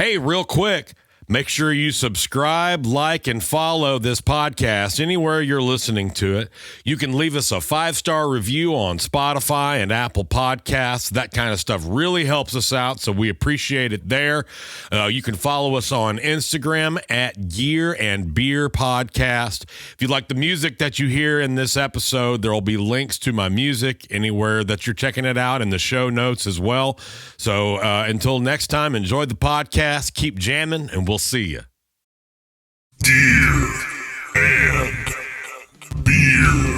Hey, real quick, make sure you subscribe, like, and follow this podcast anywhere you're listening to it. You can leave us a 5-star review on Spotify and Apple Podcasts. That kind of stuff really helps us out, so we appreciate it there. You can follow us on Instagram at Gear and Beer Podcast. If you like the music that you hear in this episode, there will be links to my music anywhere that you're checking it out in the show notes as well. So until next time, enjoy the podcast, keep jamming, and we'll see you. Gear and Beer.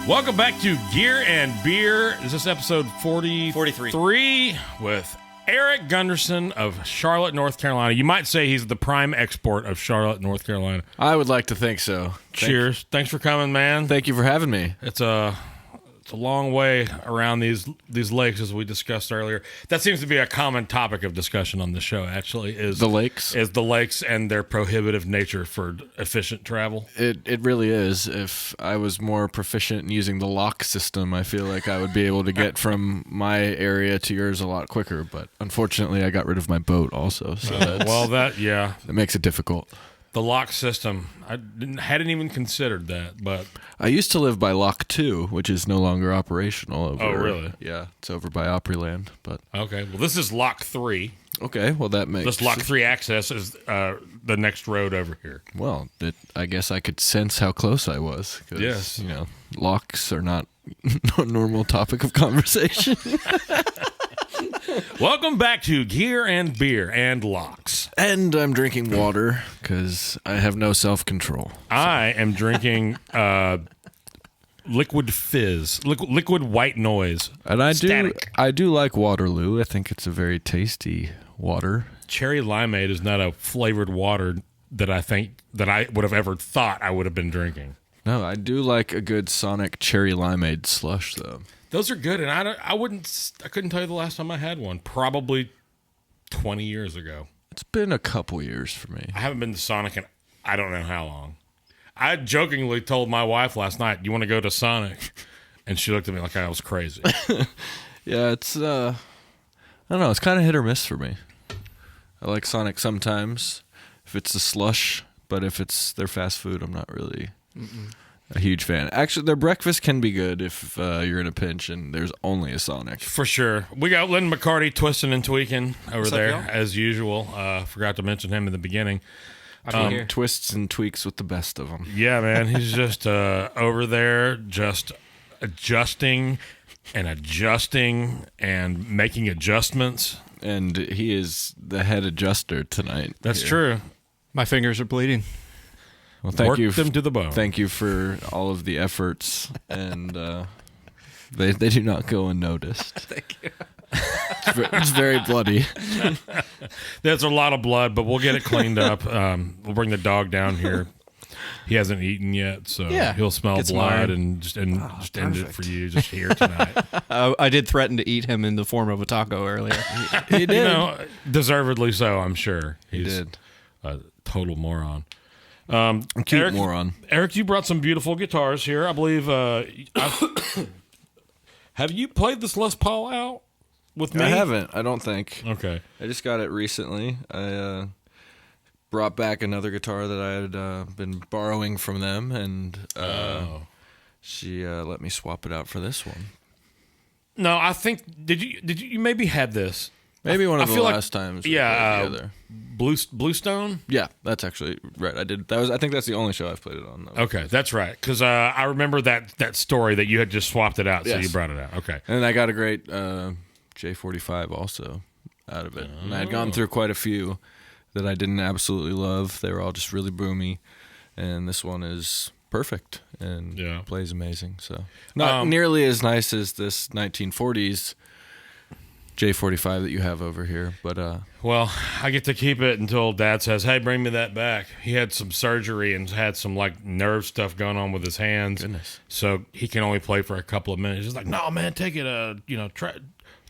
Welcome back to Gear and Beer. Is this episode 43 with Eric Gunderson of Charlotte, North Carolina. You might say he's the prime export of Charlotte, North Carolina. I would like to think so. Cheers. Thanks for coming, man. Thank you for having me. It's a long way around these lakes, as we discussed earlier. That seems to be a common topic of discussion on the show, actually, is the lakes and their prohibitive nature for efficient travel. It really is. If I was more proficient in using the lock system, I feel like I would be able to get from my area to yours a lot quicker. But unfortunately, I got rid of my boat also. So that makes it difficult. The lock system, I hadn't even considered that, but I used to live by Lock 2, which is no longer operational. Oh, really? Yeah, it's over by Opryland. But okay, well, this is Lock 3. Okay, well, that makes... This Lock 3 access is the next road over here. Well, I guess I could sense how close I was. Yes. You know, locks are not a normal topic of conversation. Welcome back to Gear and Beer and Locks. And I'm drinking water because I have no self-control. I am drinking liquid fizz, liquid white noise. And I do like Waterloo. I think it's a very tasty water. Cherry limeade is not a flavored water that I would have ever thought I would have been drinking. No, I do like a good Sonic cherry limeade slush, though. Those are good, and I couldn't tell you the last time I had one. Probably 20 years ago. It's been a couple years for me. I haven't been to Sonic in I don't know how long. I jokingly told my wife last night, "You want to go to Sonic?" And she looked at me like I was crazy. Yeah, it's I don't know. It's kind of hit or miss for me. I like Sonic sometimes if it's a slush, but if it's their fast food, I'm not really. A huge fan. Actually, their breakfast can be good if you're in a pinch and there's only a Sonic. For sure. We got Lynn McCarty twisting and tweaking over What's there, up, as usual. Forgot to mention him in the beginning. Twists and tweaks with the best of them. Yeah, man. He's just over there just adjusting and making adjustments. And he is the head adjuster tonight. That's true. My fingers are bleeding. Well, thank you. Them to the bone. Thank you for all of the efforts, and they do not go unnoticed. Thank you. It's very bloody. There's a lot of blood, but we'll get it cleaned up. We'll bring the dog down here. He hasn't eaten yet, so he'll smell blood and just end it for you just here tonight. I did threaten to eat him in the form of a taco earlier. He did. You know, deservedly so, I'm sure. He did. A total moron. Moron. Eric, you brought some beautiful guitars here. I believe. Have you played this Les Paul out with me? I haven't. I don't think. Okay. I just got it recently. I brought back another guitar that I had been borrowing from them, and she let me swap it out for this one. No, I think did you maybe had this? Maybe one of the last like, times. Yeah, Bluestone. Yeah, that's actually right. I did. I think that's the only show I've played it on, though. Okay, that's right. Because I remember that story that you had just swapped it out, so Yes. you brought it out. Okay, and I got a great J45 also. out of it. And I'd gone through quite a few that I didn't absolutely love. They were all just really boomy, and this one is perfect and plays amazing. So not nearly as nice as this 1940s J45 that you have over here, but well, I get to keep it until Dad says, "Hey, bring me that back." He had some surgery and had some like nerve stuff going on with his hands. Goodness. So he can only play for a couple of minutes. He's like, "No, man, take it.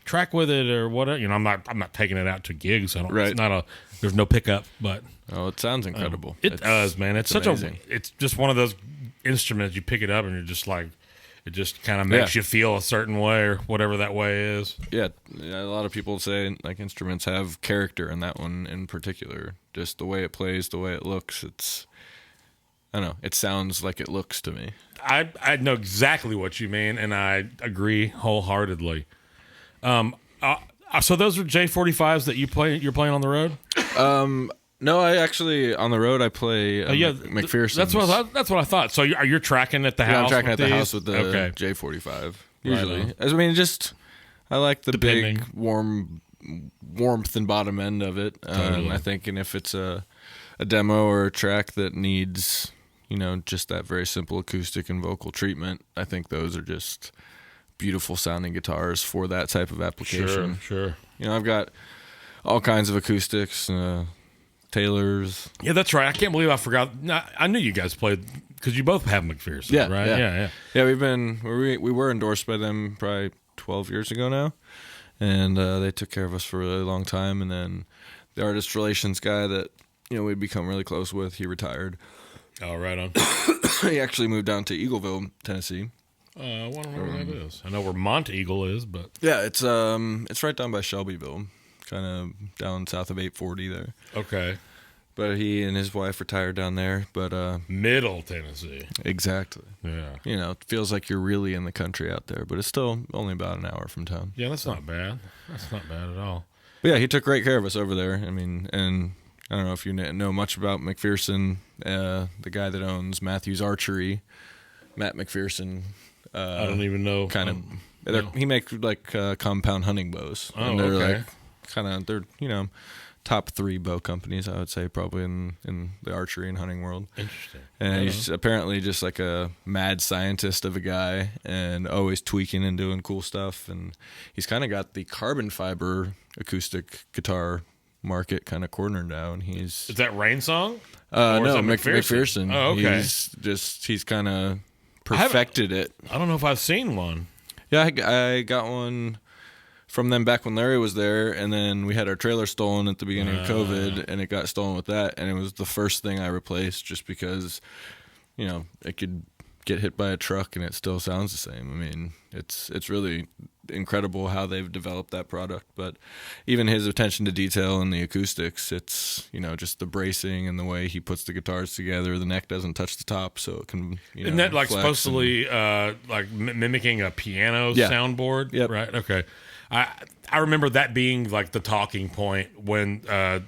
Track with it or whatever." I'm not taking it out to gigs. I don't. Right. It's not there's no pickup, but it sounds incredible. It does, man. It's such amazing. It's just one of those instruments you pick it up and you're just like. It just kind of makes you feel a certain way or whatever that way is. Yeah, a lot of people say like instruments have character, and that one in particular, just the way it plays, the way it looks. I don't know. It sounds like it looks to me. I know exactly what you mean, and I agree wholeheartedly. So those are J45s that you're playing on the road? No, I actually on the road I play McPherson. That's what I thought. So you're tracking at the house. I'm tracking at the these? house with the J45 usually. Right I mean, I like the big warmth and bottom end of it. Totally. I think, and if it's a demo or a track that needs just that very simple acoustic and vocal treatment, I think those are just beautiful sounding guitars for that type of application. Sure. I've got all kinds of acoustics. Taylor's. Yeah, that's right. I can't believe I forgot. I knew you guys played because you both have McPherson, right? Yeah, we were endorsed by them probably 12 years ago now, and they took care of us for a really long time. And then the artist relations guy that we'd become really close with, he retired. Oh, right on. He actually moved down to Eagleville, Tennessee. I want to know where that is. I know where Mont Eagle is, but yeah, it's right down by Shelbyville. Kind of down south of 840 there. Okay. But he and his wife retired down there. But Middle Tennessee. Exactly. Yeah. It feels like you're really in the country out there, but it's still only about an hour from town. Yeah, that's not bad. That's not bad at all. But yeah, he took great care of us over there. I mean, and I don't know if you know much about McPherson, the guy that owns Matthews Archery, Matt McPherson. I don't even know. He makes like compound hunting bows. Oh, and they're okay. They're top 3 bow companies, I would say, probably in the archery and hunting world. Interesting. And he's apparently just like a mad scientist of a guy and always tweaking and doing cool stuff. And he's kind of got the carbon fiber acoustic guitar market kind of cornered now. Is that Rain Song? No, McPherson. Oh, okay. He's kind of perfected it. I don't know if I've seen one. Yeah, I got one from them back when Larry was there, and then we had our trailer stolen at the beginning of COVID, and it got stolen with that, and it was the first thing I replaced just because, it could get hit by a truck and it still sounds the same. I mean, it's really incredible how they've developed that product, but even his attention to detail and the acoustics, it's, just the bracing and the way he puts the guitars together. The neck doesn't touch the top, so it can, Isn't that like supposedly like mimicking a piano soundboard? Yep. Right. Okay. I remember that being like the talking point whenever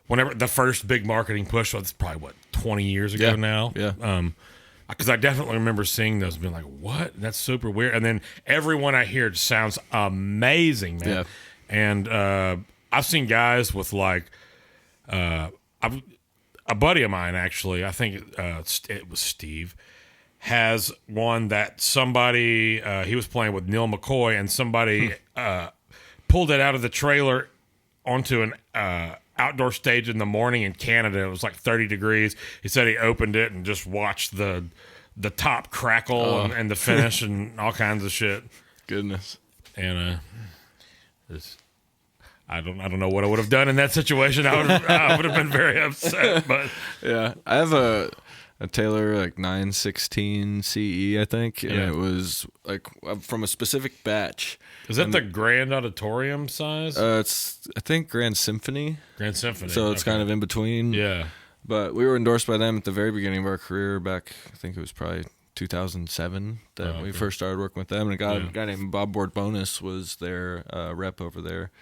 the first big marketing push was probably 20 years ago now. Yeah. Because I definitely remember seeing those and being like, what? That's super weird. And then everyone I hear just sounds amazing, man. Yeah. And I've seen guys with like a buddy of mine, actually, I think it was Steve, has one that somebody, he was playing with Neil McCoy, and somebody pulled it out of the trailer onto an outdoor stage in the morning in Canada. It was like 30 degrees. He said he opened it and just watched the top crackle and the finish and all kinds of shit. Goodness. And I don't know what I would have done in that situation. I would have been very upset. But yeah, I have a Taylor like 916 CE, I think, and it was like from a specific batch. Is that the Grand Auditorium size? It's I think Grand Symphony. Grand Symphony. So it's kind of in between. Yeah. But we were endorsed by them at the very beginning of our career back, I think it was probably 2007 that we first started working with them. And a guy named Bob Bonus was their rep over there.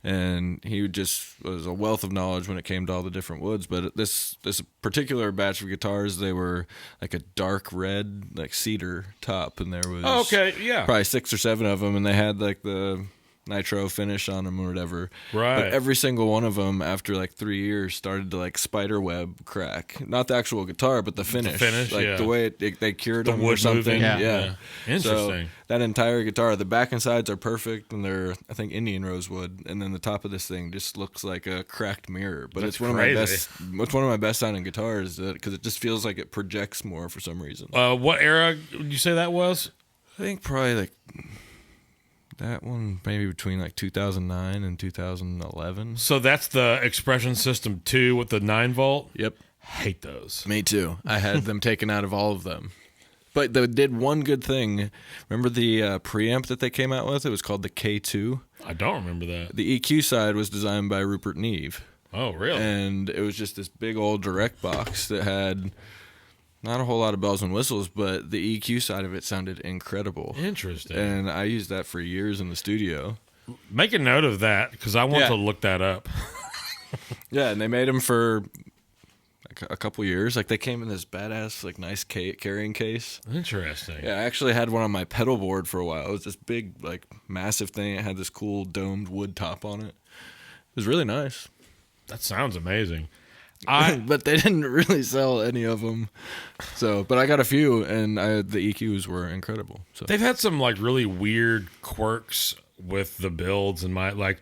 And he just was a wealth of knowledge when it came to all the different woods. But this particular batch of guitars, they were like a dark red, like cedar top, and there was probably 6 or 7 of them, and they had like the nitro finish on them or whatever. Right. But every single one of them, after like 3 years, started to like spider web crack. Not the actual guitar, but the finish. Like yeah. the way they cured The them wood or something. moving. Yeah. Interesting. So that entire guitar, the back and sides are perfect, and they're, I think, Indian rosewood, and then the top of this thing just looks like a cracked mirror. But That's it's one crazy. of my best. It's one of my best sounding guitars because it just feels like it projects more for some reason. What era would you say that was? I think probably like that one, maybe between like 2009 and 2011. So that's the Expression System 2 with the 9-volt? Yep. Hate those. Me too. I had them taken out of all of them. But they did one good thing. Remember the preamp that they came out with? It was called the K2. I don't remember that. The EQ side was designed by Rupert Neve. Oh, really? And it was just this big old direct box that had not a whole lot of bells and whistles, but the EQ side of it sounded incredible. Interesting. And I used that for years in the studio. Make a note of that because I want Yeah. to look that up. Yeah, and they made them for like a couple years. Like they came in this badass, like nice carrying case. Interesting. Yeah, I actually had one on my pedal board for a while. It was this big, like massive thing. It had this cool domed wood top on it. It was really nice. That sounds amazing. But they didn't really sell any of them. So, but I got a few, and the EQs were incredible. So They've had some like really weird quirks with the builds, and like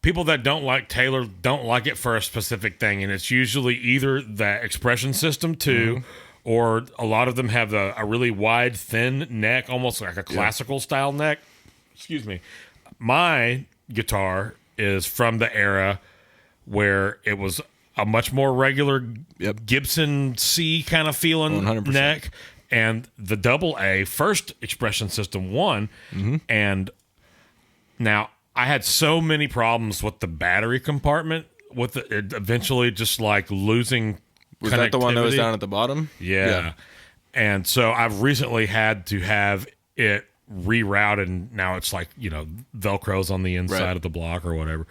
people that don't like Taylor don't like it for a specific thing, and it's usually either that Expression System 2, or a lot of them have a really wide, thin neck, almost like a classical style neck. Excuse me. My guitar is from the era where it was a much more regular Gibson C kind of feeling 100%. neck, and the double A first Expression System 1, and now I had so many problems with the battery compartment with it eventually just like losing was that the one that was connectivity. down at the bottom? Yeah. And so I've recently had to have it rerouted, and now it's like, Velcro's on the inside Right. of the block or whatever.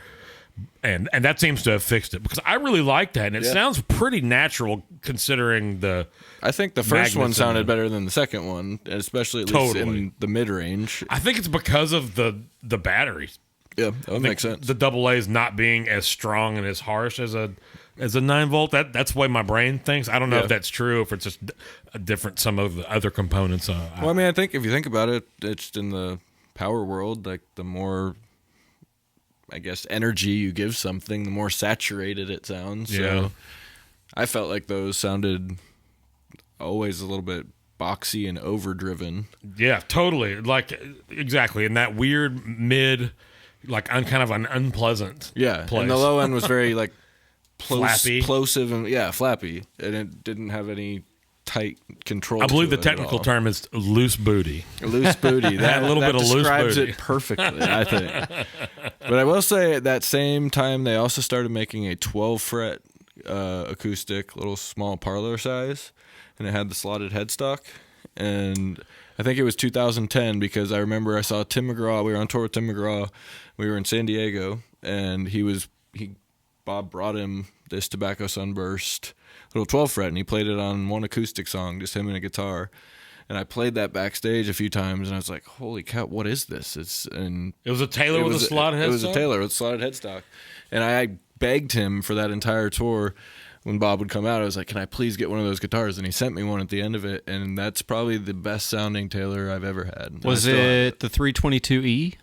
And that seems to have fixed it because I really like that, and it sounds pretty natural considering the. I think the first one magnets sounded and- better than the second one, especially at least in the mid range. I think it's because of the batteries. Yeah, that would make sense. The double A's not being as strong and as harsh as a 9-volt. That's the way my brain thinks. I don't know if that's true, if it's just a different some of the other components. Well, I mean, I think if you think about it, it's in the power world, like the more, I guess, energy you give something, the more saturated it sounds. Yeah. So I felt like those sounded always a little bit boxy and overdriven. Yeah, totally. Like exactly in that weird mid, like kind of an unpleasant. Yeah, place. and the low end was very like Flappy. plosive, and flappy, and it didn't have any tight control. I believe to the it at technical all. term is loose booty. Loose booty. That A little bit of loose describes booty. it perfectly, I think. But I will say at that same time they also started making a 12 fret acoustic, little small parlor size, and it had the slotted headstock. And I think it was 2010 because I remember I saw Tim McGraw. We were on tour with Tim McGraw. We were in San Diego, and Bob brought him this Tobacco Sunburst little 12 fret, and he played it on one acoustic song, just him and a guitar. And I played that backstage a few times, and I was like, "Holy cow, what is this?" It was a Taylor with a slotted headstock? It was a Taylor with a slotted headstock. And I begged him for that entire tour. When Bob would come out, I was like, "Can I please get one of those guitars?" And he sent me one at the end of it, and that's probably the best sounding Taylor I've ever had. Was it the 322E?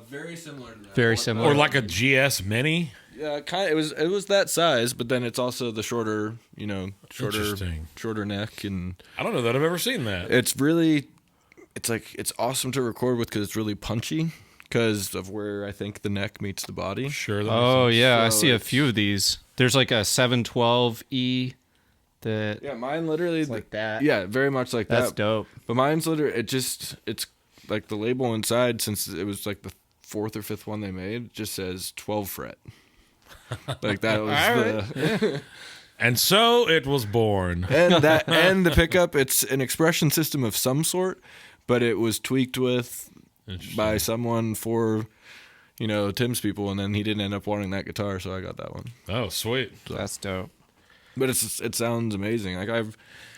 Very similar to that. Very similar. Or like a GS Mini. Yeah, kind of. It was that size, but then it's also the shorter Interesting. shorter neck, and I don't know that I've ever seen that. it's awesome to record with because it's really punchy because of where I think the neck meets the body. Sure. that Oh makes sense. yeah, I So see a it's- few of these. There's like a 712E that Yeah, mine literally like that. Yeah, very much like that's that. dope. But mine's literally it's like the label inside, since it was like the 4th or 5th one they made, just says 12 fret. Like that was And so it was born. and the pickup. It's an Expression System of some sort, but it was tweaked with by someone for Tim's people, and then he didn't end up wanting that guitar, so I got that one. Oh, sweet. That's dope. But it sounds amazing. Like I've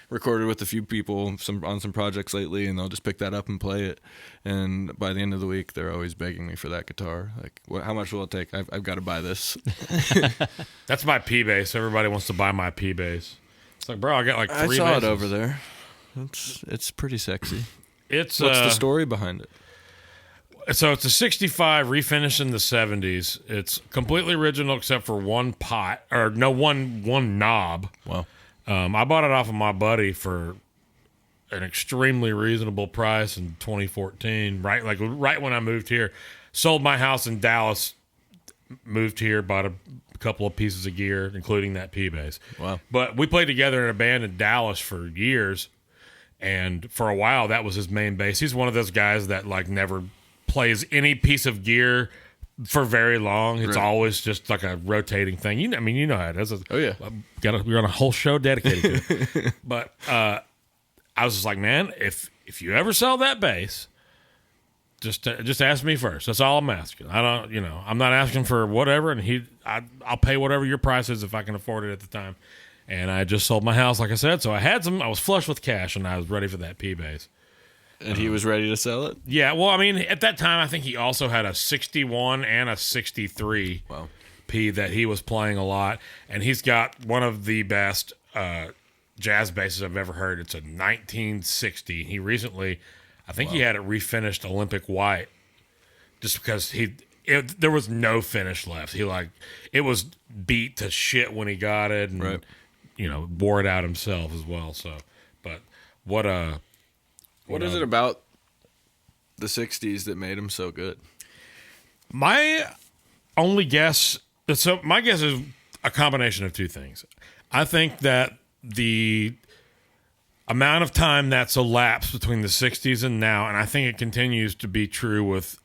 recorded with a few people on some projects lately, and they'll just pick that up and play it. And by the end of the week, they're always begging me for that guitar. Like, how much will it take? I've got to buy this. That's my P bass. Everybody wants to buy my P bass. It's like, bro, I got like 3 I saw basses. it over there. It's pretty sexy. What's the story behind it? So it's a 65 refinished in the 70s. It's completely original except for one knob. Wow. I bought it off of my buddy for an extremely reasonable price in 2014, right when I moved here. Sold my house in Dallas, moved here, bought a couple of pieces of gear, including that P bass. Wow. But we played together in a band in Dallas for years, and for a while that was his main bass. He's one of those guys that like never plays any piece of gear for very long. It's always just like a rotating thing. You know how it is. Oh yeah. We're on a whole show dedicated to it. But I was just like, man, if you ever sell that bass, just ask me first. That's all I'm asking. I'm not asking for whatever, and I'll pay whatever your price is if I can afford it at the time. And I just sold my house, like I said, so I was flush with cash, and I was ready for that P bass. And he was ready to sell it? Yeah, well, I mean, at that time, I think he also had a 61 and a 63 P that he was playing a lot. And he's got one of the best jazz basses I've ever heard. It's a 1960. He recently, I think he had it refinished Olympic white just because there was no finish left. It was beat to shit when he got it and, wore it out himself as well. So, but what is it about the 60s that made him so good? My guess is a combination of two things. I think that the amount of time that's elapsed between the 60s and now, and I think it continues to be true with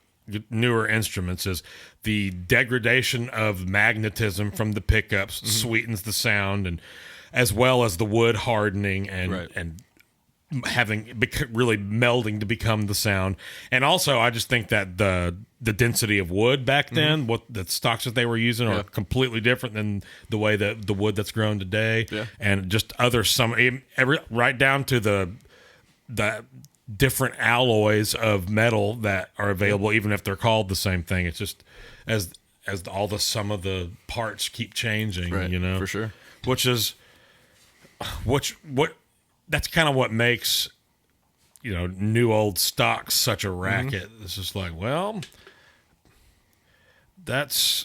newer instruments, is the degradation of magnetism from the pickups sweetens the sound, and as well as the wood hardening and really melding to become the sound. And also I just think that the density of wood back then, what the stocks that they were using are completely different than the way that the wood that's grown today. And just right down to the different alloys of metal that are available, even if they're called the same thing. It's just as some of the parts keep changing, for sure. That's kind of what makes, new old stock such a racket. It's just like, well, it's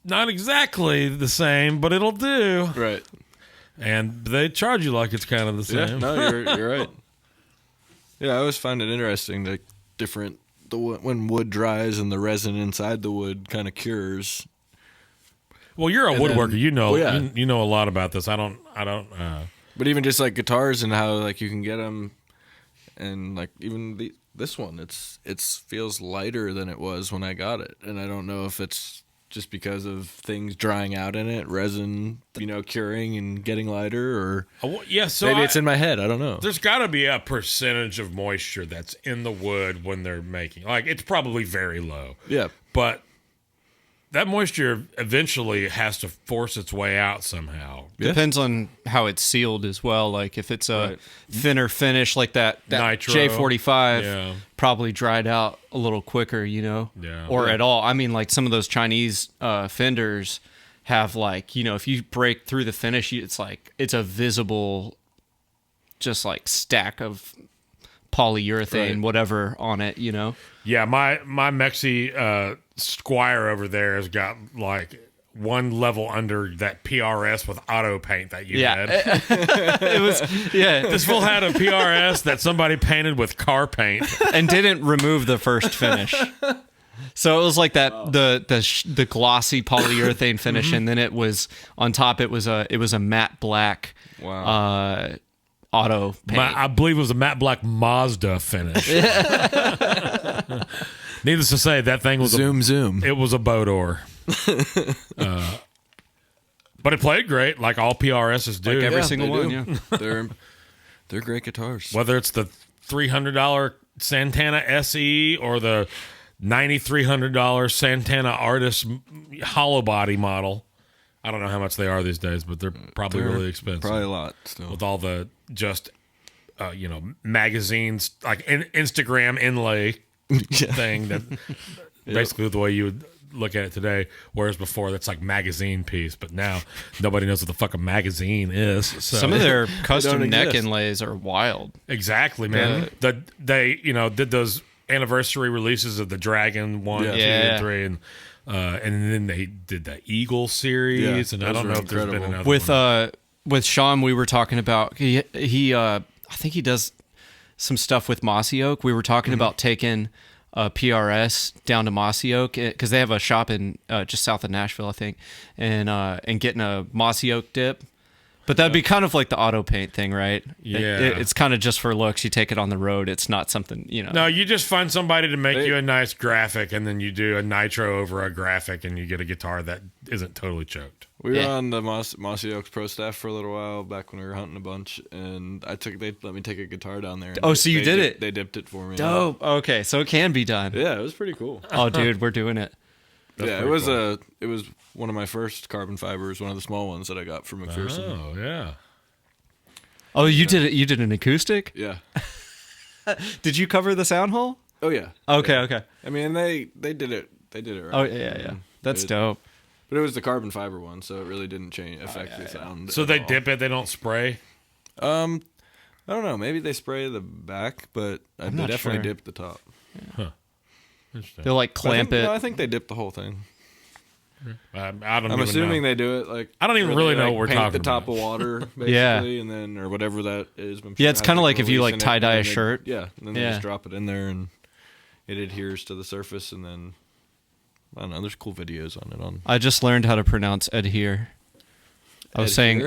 not exactly the same, but it'll do. Right. And they charge you like it's kind of the same. Yeah, no, you're right. Yeah, I always find it interesting that when wood dries and the resin inside the wood kind of cures. Well, you're a woodworker. You know a lot about this. I don't. But even just like guitars and how like you can get them, and like even this one, it feels lighter than it was when I got it, and I don't know if it's just because of things drying out in it, resin, curing and getting lighter, or maybe it's in my head. I don't know. There's got to be a percentage of moisture that's in the wood when they're making. Like it's probably very low. Yeah, but that moisture eventually has to force its way out somehow. Depends on how it's sealed as well. Like if it's a thinner finish like that Nitro. J45 probably dried out a little quicker, or at all. I mean, like some of those Chinese fenders have like, if you break through the finish, it's a visible just like stack of polyurethane, whatever on it, Yeah, my Mexi Squire over there has got like one level under that PRS with auto paint that you had. It was This fool had a PRS that somebody painted with car paint and didn't remove the first finish. So it was like that the glossy polyurethane finish, and then it was on top. It was a matte black. Wow. Auto paint. I believe it was a matte black Mazda finish. Needless to say, that thing was zoom. It was a Bodor. But it played great, like all PRSs do. Like every single one, They're great guitars. Whether it's the $300 Santana SE or the $9,300 Santana Artist hollow body model, I don't know how much they are these days, but they're probably really expensive. Probably a lot still. With all the just, magazines, like Instagram inlay thing that basically the way you would look at it today, whereas before that's like magazine piece, but now nobody knows what the fuck a magazine is. So. Some of their custom neck inlays are wild. Exactly, man. They did those anniversary releases of the Dragon 1, 2, and 3, and then they did the Eagle series, and I don't know if there's been another one. With Sean, we were talking about he I think he does some stuff with Mossy Oak. We were talking about taking PRS down to Mossy Oak because they have a shop in just south of Nashville, I think, and getting a Mossy Oak dip. But that'd be kind of like the auto paint thing, right? Yeah. It's kind of just for looks. You take it on the road. It's not something, No, you just find somebody to make you a nice graphic, and then you do a nitro over a graphic, and you get a guitar that isn't totally choked. We were on the Mossy Oaks pro staff for a little while back when we were hunting a bunch, and they let me take a guitar down there. Oh, so you did it? They dipped it for me. Dope. Okay, so it can be done. Yeah, it was pretty cool. Oh, dude, we're doing it. It was cool. It was one of my first carbon fibers, one of the small ones that I got from McPherson. Oh, yeah. Oh, you did it. You did an acoustic? Yeah. Did you cover the sound hole? Oh yeah. Okay, yeah. Okay. I mean, they did it. They did it right. Oh yeah. That's dope. But it was the carbon fiber one, so it really didn't affect the sound. So they dip it. They don't spray. I don't know. Maybe they spray the back, but they definitely dip the top. Yeah. Huh. They'll like clamp it. No, I think they dip the whole thing. I'm assuming they do it like I don't even really know what we're talking about. Paint the top of water, basically, and then or whatever that is. It's kind of like if you like tie dye a shirt. And then they just drop it in there, and it adheres to the surface, and then I don't know. There's cool videos on it. I just learned how to pronounce adhere. I was saying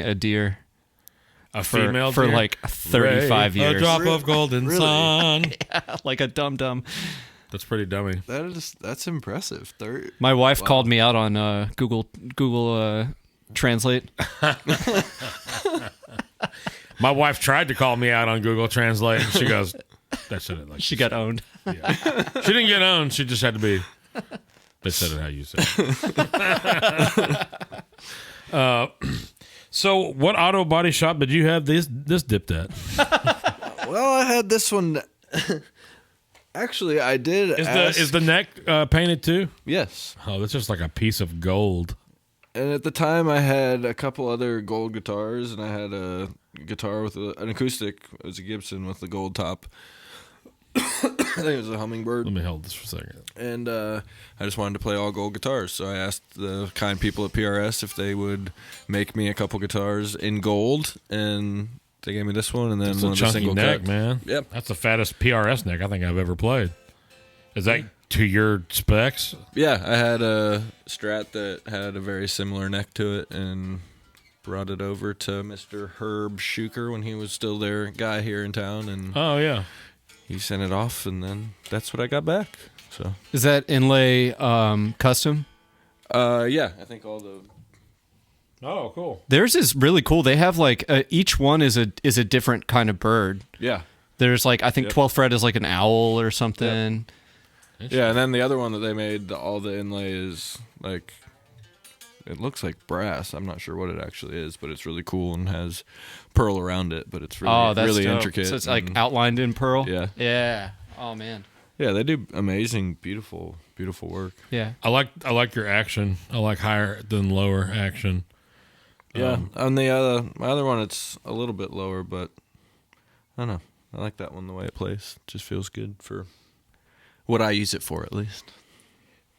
adhere. A female for deer? like 35 years. A drop of golden sun. Yeah, like a dum-dum. That's pretty dummy. That's impressive. My wife called me out on Google Translate. My wife tried to call me out on Google Translate, and she goes, "That shouldn't like." She got owned. Yeah. She didn't get owned. She just had to be. They said it how you said it. So, what auto body shop did you have this dipped at? Well, I had this one. Actually, I did. Is the neck painted too? Yes. Oh, that's just like a piece of gold. And at the time, I had a couple other gold guitars, and I had a guitar with an acoustic. It was a Gibson with the gold top. I think it was a Hummingbird. Let me hold this for a second. And I just wanted to play all gold guitars, so I asked the kind people at PRS if they would make me a couple guitars in gold, and they gave me this one, and then it's one a of the chunky single neck, cut. man. Yep, that's the fattest PRS neck I think I've ever played. Is that to your specs? Yeah, I had a Strat that had a very similar neck to it, and brought it over to Mr. Herb Schuker when he was still their guy here in town, and oh yeah, he sent it off, and then that's what I got back. So is that inlay custom? Yeah, I think all the. Oh, cool. Theirs is really cool. They have like each one is a different kind of bird. Yeah. There's like I think 12th fret is like an owl or something. Yep. Yeah, and then the other one that they made, all the inlay is like it looks like brass. I'm not sure what it actually is, but it's really cool and has pearl around it. But it's really really dope. intricate. So it's like outlined in pearl. Yeah. Yeah. Oh man. Yeah, they do amazing, beautiful work. Yeah. I like your action. I like higher than lower action. Yeah, on the my other one, it's a little bit lower, but I don't know. I like that one the way it plays. It just feels good for what I use it for, at least.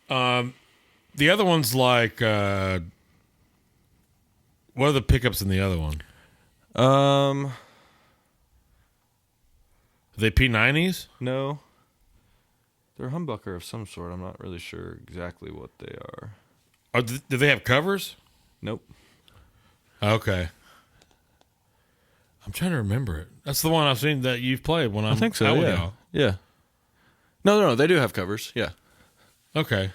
The other one's like, what are the pickups in the other one? Are they P90s? No. They're humbucker of some sort. I'm not really sure exactly what they are. Oh, do they have covers? Nope. Okay. I'm trying to remember it. That's the one I've seen that you've played when I think so. out with Yeah. y'all. Yeah. No, they do have covers. Yeah. Okay.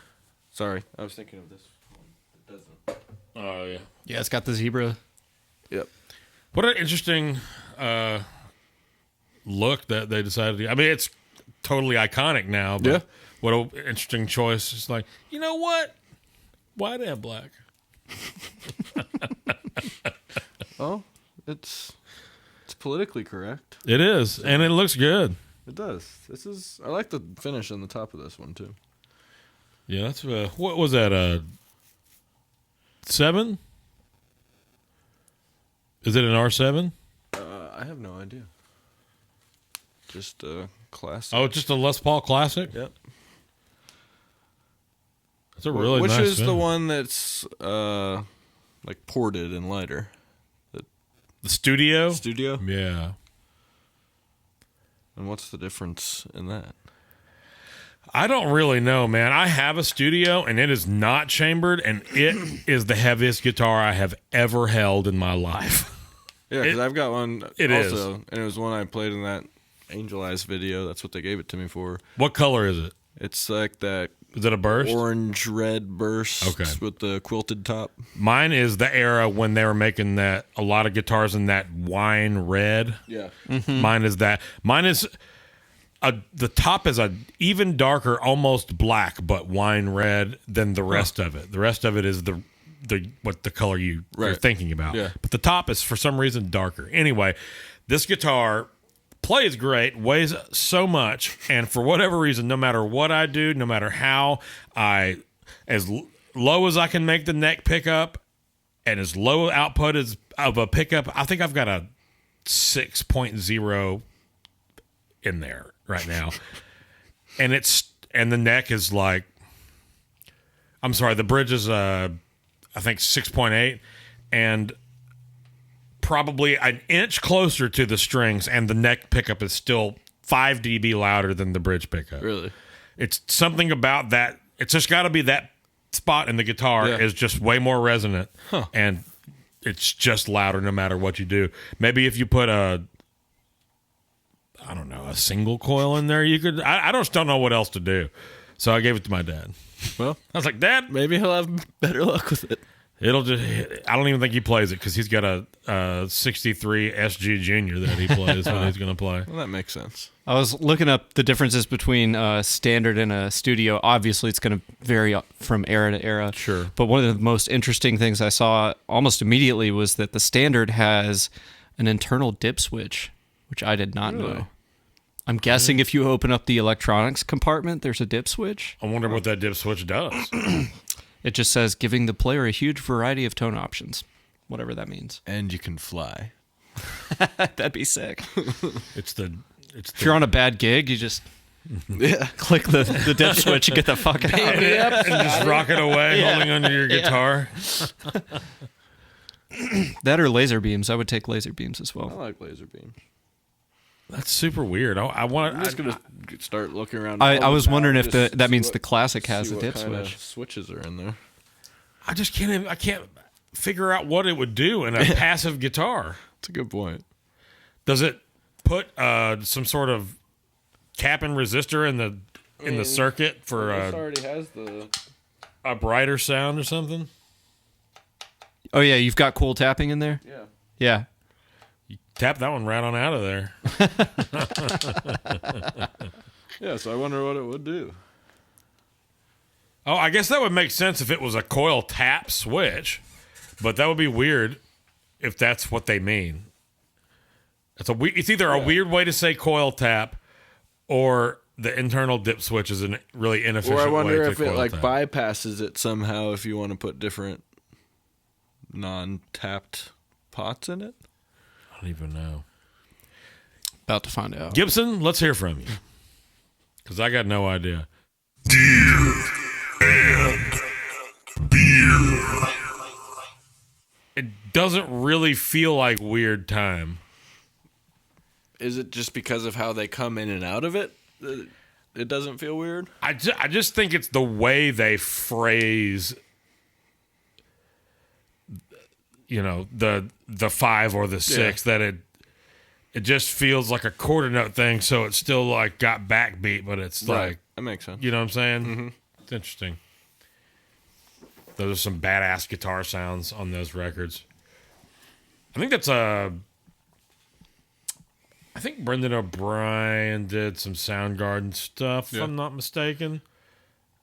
Sorry, I was thinking of this one. It doesn't. Oh yeah. Yeah, it's got the zebra. Yep. What an interesting look that they decided to. I mean, it's totally iconic now. But yeah. What an interesting choice. It's like, you know what? Why do they have black? Oh, it's politically correct. It is, and it looks good. It does. I like the finish on the top of this one too. Yeah, that's what was that? 7? Is it an R7? I have no idea. Just a classic. Oh, just a Les Paul Classic. Yep. That's a really Which nice. is the finish. one that's like ported and lighter? The Studio. Studio. Yeah. And what's the difference in that? I don't really know, man. I have a Studio, and it is not chambered, and it is the heaviest guitar I have ever held in my life. Yeah, because I've got one it also, and it was one I played in that Angel Eyes video. That's what they gave it to me for. What color is it? It's like that Is it a burst? orange-red burst Okay. with the quilted top. Mine is the era when they were making that, a lot of guitars in that wine red. Yeah. Mine is that. Mine is the top is a even darker, almost black, but wine red than the rest of it. The rest of it is the color you're Right. thinking about. Yeah. But the top is for some reason darker. Anyway, this guitar plays great, weighs so much, and for whatever reason, no matter what I do, no matter how as low as I can make the neck pickup, and as low output as of a pickup, I think I've got a 6.0 in there right now. And the neck is like, I'm sorry, the bridge is I think 6.8, and probably an inch closer to the strings, and the neck pickup is still 5 dB louder than the bridge pickup. Really? It's something about that. It's just got to be that spot in the guitar is just way more resonant, and it's just louder no matter what you do. Maybe if you put a single coil in there, you could. I just don't know what else to do, so I gave it to my dad. Well, I was like, Dad, maybe he'll have better luck with it. it'll just. I don't even think he plays it because he's got a 63 SG Junior that he plays when he's going to play. Well, that makes sense. I was looking up the differences between standard and a studio. Obviously, it's going to vary from era to era. Sure. But one of the most interesting things I saw almost immediately was that the standard has an internal dip switch, which I did not know. I'm guessing if you open up the electronics compartment, there's a dip switch. I wonder what that dip switch does. It just says giving the player a huge variety of tone options, whatever that means. And you can fly. That'd be sick. If If you're on a bad gig, you just click the dip switch and get the fuck out. and just rock it away, holding onto your guitar. That or laser beams. I would take laser beams as I well. like laser beam. That's super weird. I'm just gonna start looking around. I was wondering if just that see means what- the classic has see a what dip kinda switch. Switches are in there. I just can't. I can't figure out what it would do in a passive guitar. That's a good point. Does it put some sort of cap and resistor in the circuit for already has a brighter sound or something? Oh yeah, you've got cool tapping in there. Yeah. Yeah. Tap that one right on out of there. Yeah, so I wonder what it would do. Oh, I guess that would make sense if it was a coil tap switch, but that would be weird if that's what they mean. It's either a weird way to say coil tap, or the internal dip switch is a really inefficient Or I way wonder to if it coil like tap. bypasses it somehow if you want to put different non-tapped pots in it. I don't even know. About to find out. Gibson, let's hear from you, because I got no idea. It doesn't really feel like weird time. Is it just because of how they come in and out of it? It doesn't feel weird? I just think it's the way they phrase, the 5 or the 6 that it just feels like a quarter note thing. So it's still like got backbeat, but it's like, That makes sense. you know what I'm saying? Mm-hmm. It's interesting. Those are some badass guitar sounds on those records. I think that's I think Brendan O'Brien did some Soundgarden stuff, if I'm not mistaken.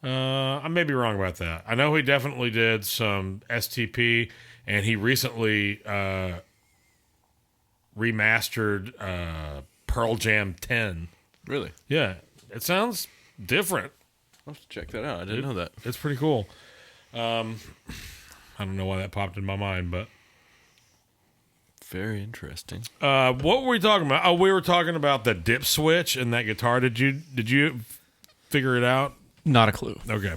I may be wrong about that. I know he definitely did some STP, and he recently remastered Pearl Jam 10. Really? Yeah, it sounds different. I'll have to check that out. I didn't know that. It's pretty cool. I don't know why that popped in my mind, but very interesting. What were we talking about? Oh, we were talking about the dip switch in that guitar. Did you figure it out? Not a clue. Okay.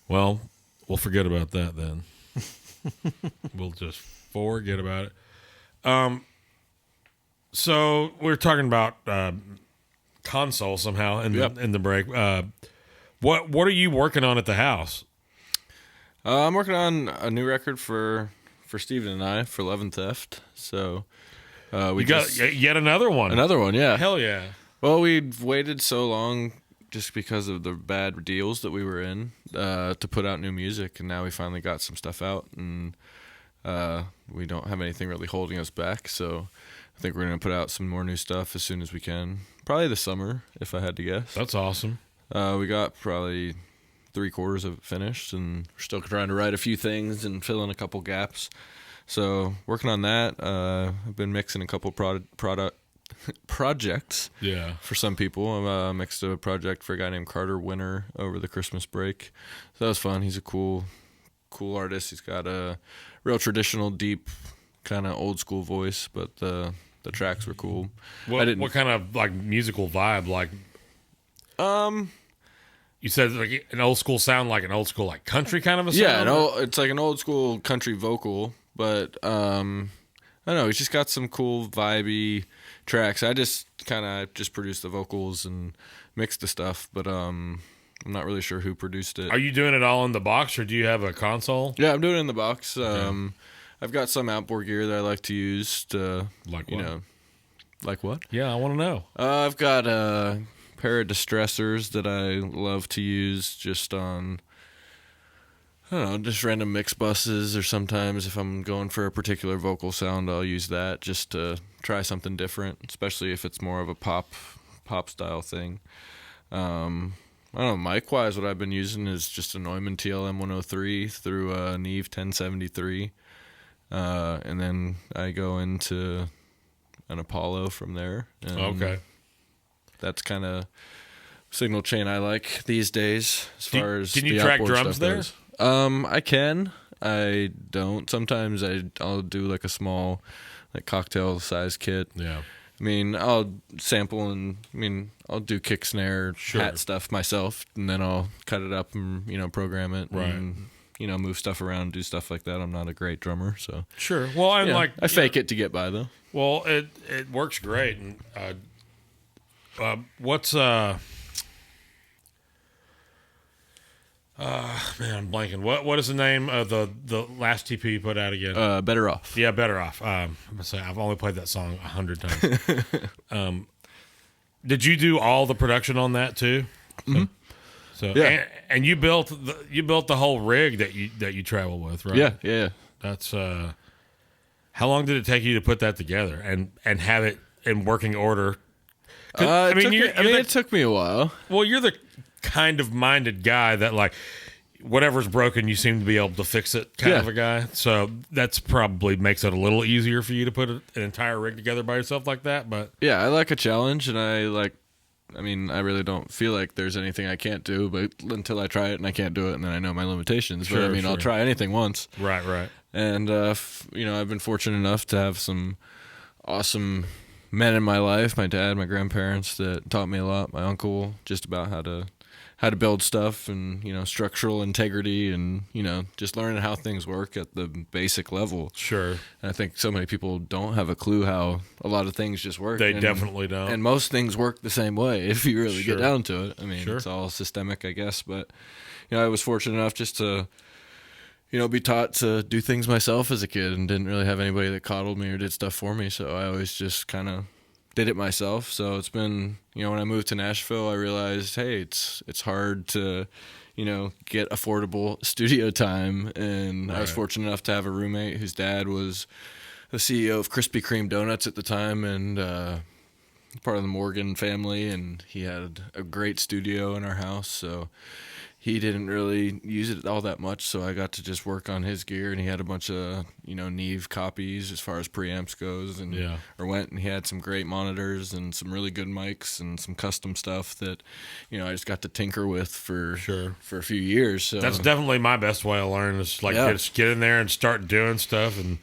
Well, we'll forget about that then. We'll just forget about it. So we were talking about console somehow in the break. What are you working on at the house? I'm working on a new record for Steven and I for Love and Theft. So we got yet another one. Another one, yeah. Hell yeah. Well, we'd waited so long just because of the bad deals that we were in to put out new music, and now we finally got some stuff out, and we don't have anything really holding us back. So I think we're going to put out some more new stuff as soon as we can. Probably this summer, if I had to guess. That's awesome. We got probably 3/4 of it finished, and we're still trying to write a few things and fill in a couple gaps. So working on that. I've been mixing a couple projects. Yeah. For some people, I mixed a project for a guy named Carter Winter over the Christmas break. So that was fun. He's a cool artist. He's got a real traditional, deep, kind of old school voice, but the tracks were cool. What kind of like musical vibe? Like, you said like an old school sound, like an old school like country kind of a sound. Yeah, it's like an old school country vocal, but I don't know. He's just got some cool vibey tracks. I just kind of produced the vocals and mixed the stuff, but I'm not really sure who produced it. Are you doing it all in the box, or do you have a console? Yeah, I'm doing it in the box. Okay. I've got some outboard gear that I like to use to, like what? You know, like what? Yeah, I want to know. I've got a pair of distressors that I love to use just on, I don't know, just random mix buses, or sometimes if I'm going for a particular vocal sound, I'll use that just to try something different, especially if it's more of a pop style thing. I don't know, mic-wise, what I've been using is just a Neumann TLM 103 through a Neve 1073. And then I go into an Apollo from there. And okay. That's kind of signal chain I like these days as far as can you track drums there? Goes. I can. I don't. Sometimes I'll do like a small like cocktail size kit. Yeah. I mean, I'll sample and I'll do kick snare, hat stuff myself, and then I'll cut it up and program it, right? And, move stuff around, do stuff like that. I'm not a great drummer, so sure. Well, I'm like I fake it to get by though. Well, it works great. And what's man, I'm blanking. What is the name of the last TP you put out again? Better Off. Yeah, Better Off. I'm gonna say I've only played that song 100 times. Did you do all the production on that too? Mm-hmm. So yeah, and you built the whole rig that you travel with, right? Yeah. That's how long did it take you to put that together and have it in working order? It took me a while. Well, you're the kind of minded guy that like whatever's broken, you seem to be able to fix it kind of a guy. So that's probably makes it a little easier for you to put an entire rig together by yourself like that. But yeah, I like a challenge, and I really don't feel like there's anything I can't do, but until I try it and I can't do it, and then I know my limitations. Sure, but I'll try anything once. Right. And I've been fortunate enough to have some awesome men in my life, my dad, my grandparents, that taught me a lot, my uncle, just about how to build stuff and, structural integrity and, just learning how things work at the basic level. Sure. And I think so many people don't have a clue how a lot of things just work. They definitely don't. And most things work the same way if you really get down to it. It's all systemic, I guess. But, I was fortunate enough just to, be taught to do things myself as a kid and didn't really have anybody that coddled me or did stuff for me. So I always just kind of did it myself. So it's been, when I moved to Nashville, I realized, hey, it's hard to, get affordable studio time. And I was fortunate enough to have a roommate whose dad was the CEO of Krispy Kreme Donuts at the time and part of the Morgan family. And he had a great studio in our house. So, he didn't really use it all that much, so I got to just work on his gear, and he had a bunch of, Neve copies as far as preamps goes, and he had some great monitors and some really good mics and some custom stuff that, I just got to tinker with for a few years. So that's definitely my best way to learn is just get in there and start doing stuff and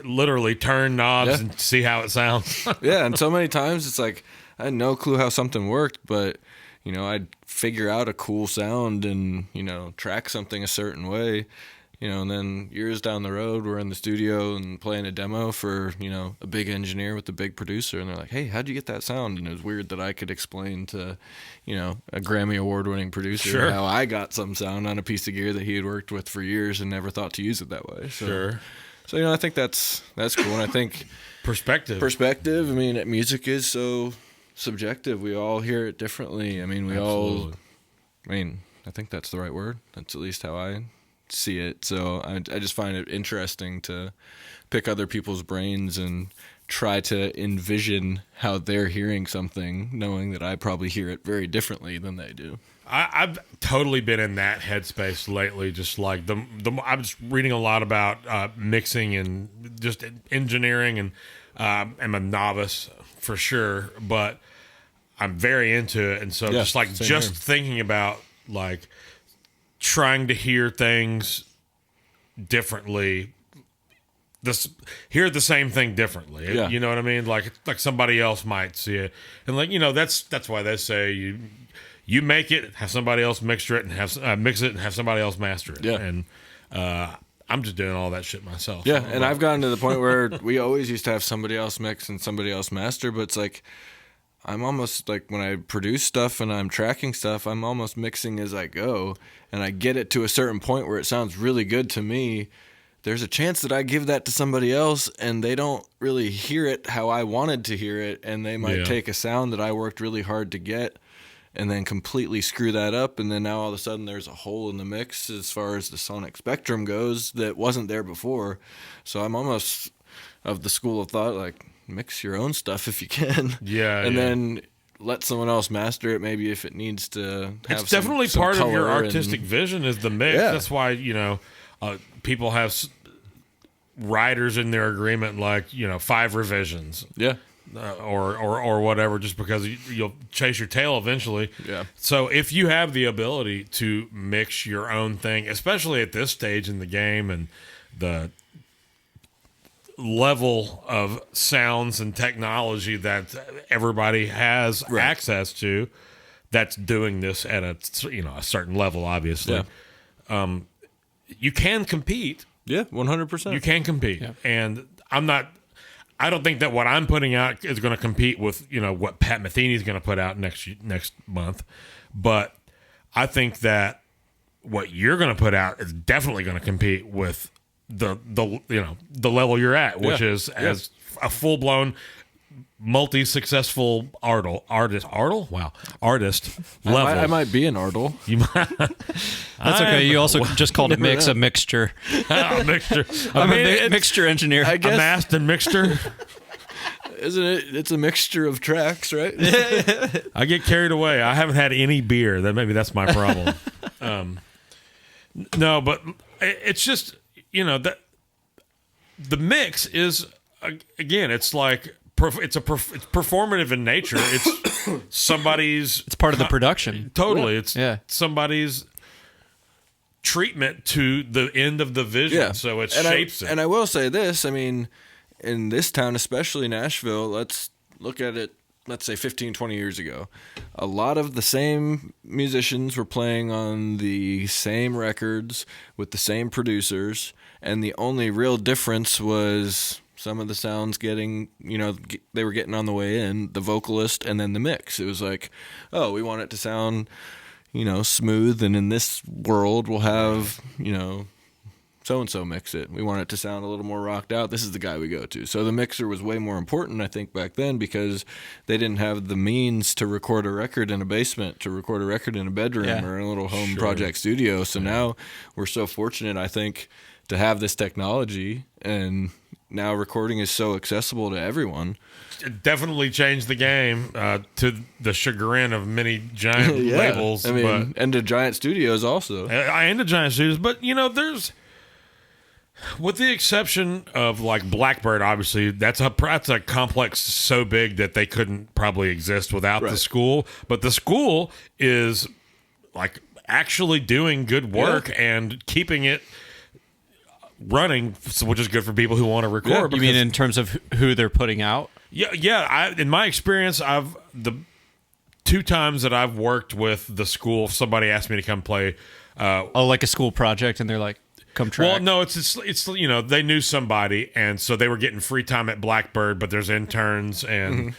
literally turn knobs and see how it sounds. Yeah, and so many times it's like I had no clue how something worked, but I'd figure out a cool sound and, track something a certain way, and then years down the road, we're in the studio and playing a demo for, a big engineer with a big producer. And they're like, hey, how'd you get that sound? And it was weird that I could explain to, a Grammy award-winning producer how I got some sound on a piece of gear that he had worked with for years and never thought to use it that way. So, I think that's cool. And I think perspective. I mean, music is so subjective. We all hear it differently. I mean, I think that's the right word. That's at least how I see it. So I just find it interesting to pick other people's brains and try to envision how they're hearing something, knowing that I probably hear it very differently than they do. I've totally been in that headspace lately. Just like I'm just reading a lot about mixing and just engineering, and I'm a novice for sure, but I'm very into it. And so just thinking about like trying to hear things differently, hear the same thing differently. Yeah. You know what I mean? Like somebody else might see it. And that's why they say you make it, have somebody else mix it, and have somebody else master it. Yeah. And I'm just doing all that shit myself. Yeah, and I've gotten to the point where we always used to have somebody else mix and somebody else master, but it's like I'm almost like when I produce stuff and I'm tracking stuff, I'm almost mixing as I go, and I get it to a certain point where it sounds really good to me. There's a chance that I give that to somebody else and they don't really hear it how I wanted to hear it, and they might take a sound that I worked really hard to get and then completely screw that up, and then now all of a sudden there's a hole in the mix as far as the sonic spectrum goes that wasn't there before. So I'm almost of the school of thought, like, mix your own stuff if you can. And then let someone else master it, maybe if it needs to have it's definitely some part of your color artistic vision is the mix. That's why, people have writers in their agreement, like, 5 revisions. Or whatever, just because you'll chase your tail eventually. So if you have the ability to mix your own thing, especially at this stage in the game and the level of sounds and technology that everybody has access to, that's doing this at a certain level, obviously. You can compete. 100%. You can compete, and I don't think that what I'm putting out is going to compete with, what Pat Metheny is going to put out next month. But I think that what you're going to put out is definitely going to compete with the level you're at, which is as a full-blown multi-successful artist level. I might be an artle. You might. That's okay. You also just called a mix a mixture. Mixture. I'm a mixture engineer. I guess. A master mixture. Isn't it? It's a mixture of tracks, right? I get carried away. I haven't had any beer. Maybe that's my problem. No, but it's just, that the mix is, again, it's like, it's performative in nature. It's somebody's. It's part of the production. Totally. It's somebody's treatment to the end of the vision. So it shapes it. And I will say this. I mean, in this town, especially Nashville, let's look at it, let's say 15, 20 years ago. A lot of the same musicians were playing on the same records with the same producers, and the only real difference was some of the sounds getting, they were getting on the way in, the vocalist and then the mix. It was like, oh, we want it to sound, smooth, and in this world we'll have, so-and-so mix it. We want it to sound a little more rocked out. This is the guy we go to. So the mixer was way more important, I think, back then, because they didn't have the means to record a record in a basement, to record a record in a bedroom or in a little home project studio. So now we're so fortunate, I think, to have this technology, and now recording is so accessible to everyone. It definitely changed the game to the chagrin of many giant labels. I mean, and to giant studios also. And to giant studios, but there's, with the exception of like Blackbird, obviously that's a complex so big that they couldn't probably exist without the school. But the school is like actually doing good work and keeping it running, which is good for people who want to record. You mean in terms of who they're putting out? Yeah. In my experience, the 2 times that I've worked with the school, somebody asked me to come play. Like a school project, and they're like, come track. Well, no, it's they knew somebody, and so they were getting free time at Blackbird, but there's interns and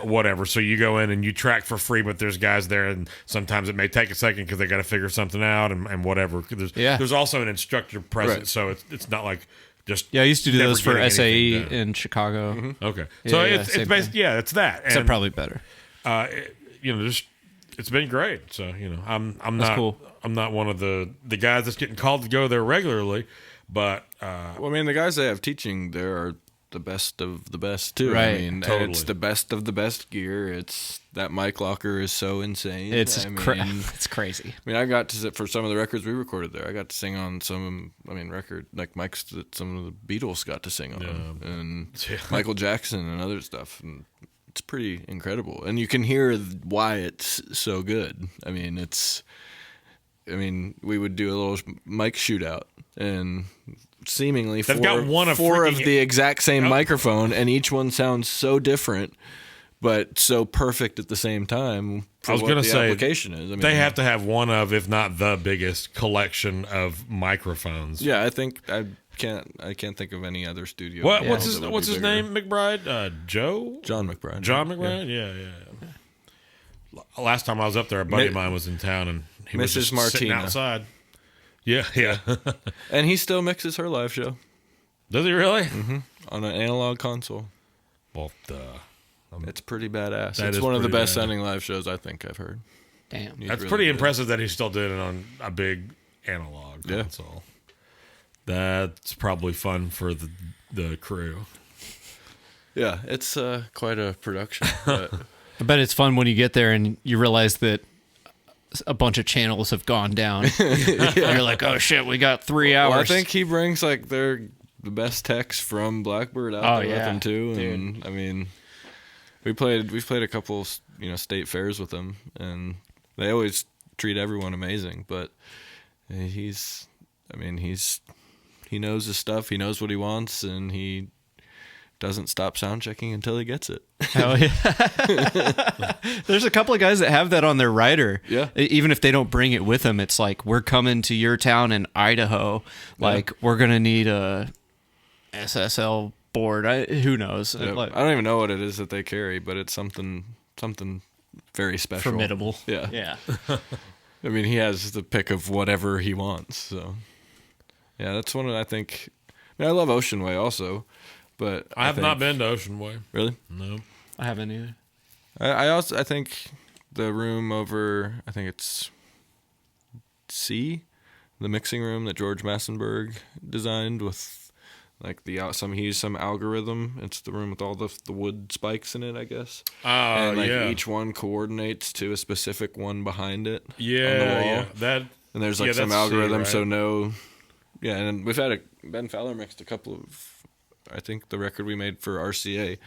whatever. So you go in and you track for free, but there's guys there, and sometimes it may take a second because they got to figure something out and whatever. There's also an instructor present, so it's not like just I used to do those for SAE in Chicago. Mm-hmm. Okay, so it's basically it's that. Except probably better. It's been great. So I'm That's not cool. I'm not one of the guys that's getting called to go there regularly, but well, I mean, the guys they have teaching there are the best of the best too. Right. I mean, totally. and it's the best of the best gear. It's that mic locker is so insane. It's crazy. I mean, I got to sit for some of the records we recorded there. I got to sing on some. record like mics that some of the Beatles got to sing on, and Michael Jackson and other stuff. And it's pretty incredible, and you can hear why it's so good. We would do a little mic shootout, and seemingly they've got four of the exact same microphone, and each one sounds so different, but so perfect at the same time. I was going to say, application is. They have to have one of, if not the biggest collection of microphones. Yeah, I think I can't think of any other studio. What's his name? McBride? Joe? John McBride. John McBride? Yeah. Last time I was up there, a buddy of mine was in town, and he was just sitting outside. Yeah. And he still mixes her live show. Does he really? Mm-hmm. On an analog console. Well, it's pretty badass. It's one of the best sounding live shows I think I've heard. Damn. He's That's really pretty good. impressive that he's still doing it on a big analog console. That's probably fun for the crew. Yeah, it's quite a production. But I bet it's fun when you get there and you realize that a bunch of channels have gone down. And you're like, oh shit, we got 3 hours. well, I think he brings like the best techs from Blackbird out there with him too. Dude. And we've played a couple state fairs with him, and they always treat everyone amazing. But he knows his stuff. He knows what he wants, and he doesn't stop sound checking until he gets it. Hell yeah. There's a couple of guys that have that on their rider. Yeah. Even if they don't bring it with them, it's like, we're coming to your town in Idaho. Like, we're going to need a SSL board. Who knows? Yep. Like, I don't even know what it is that they carry, but it's something very special. formidable. Yeah. I mean, he has the pick of whatever he wants. So, yeah, that's one of, I think. I love Ocean Way also, but I have not been to Ocean Way. Really? No. I haven't either. I think the room over, I think it's C, the mixing room that George Massenburg designed with like he used some algorithm. It's the room with all the wood spikes in it, I guess. And each one coordinates to a specific one behind it. Yeah, on the wall. yeah. That And there's like some algorithm, so no. Yeah, and we've had Ben Fowler mixed a couple of, I think the record we made for RCA,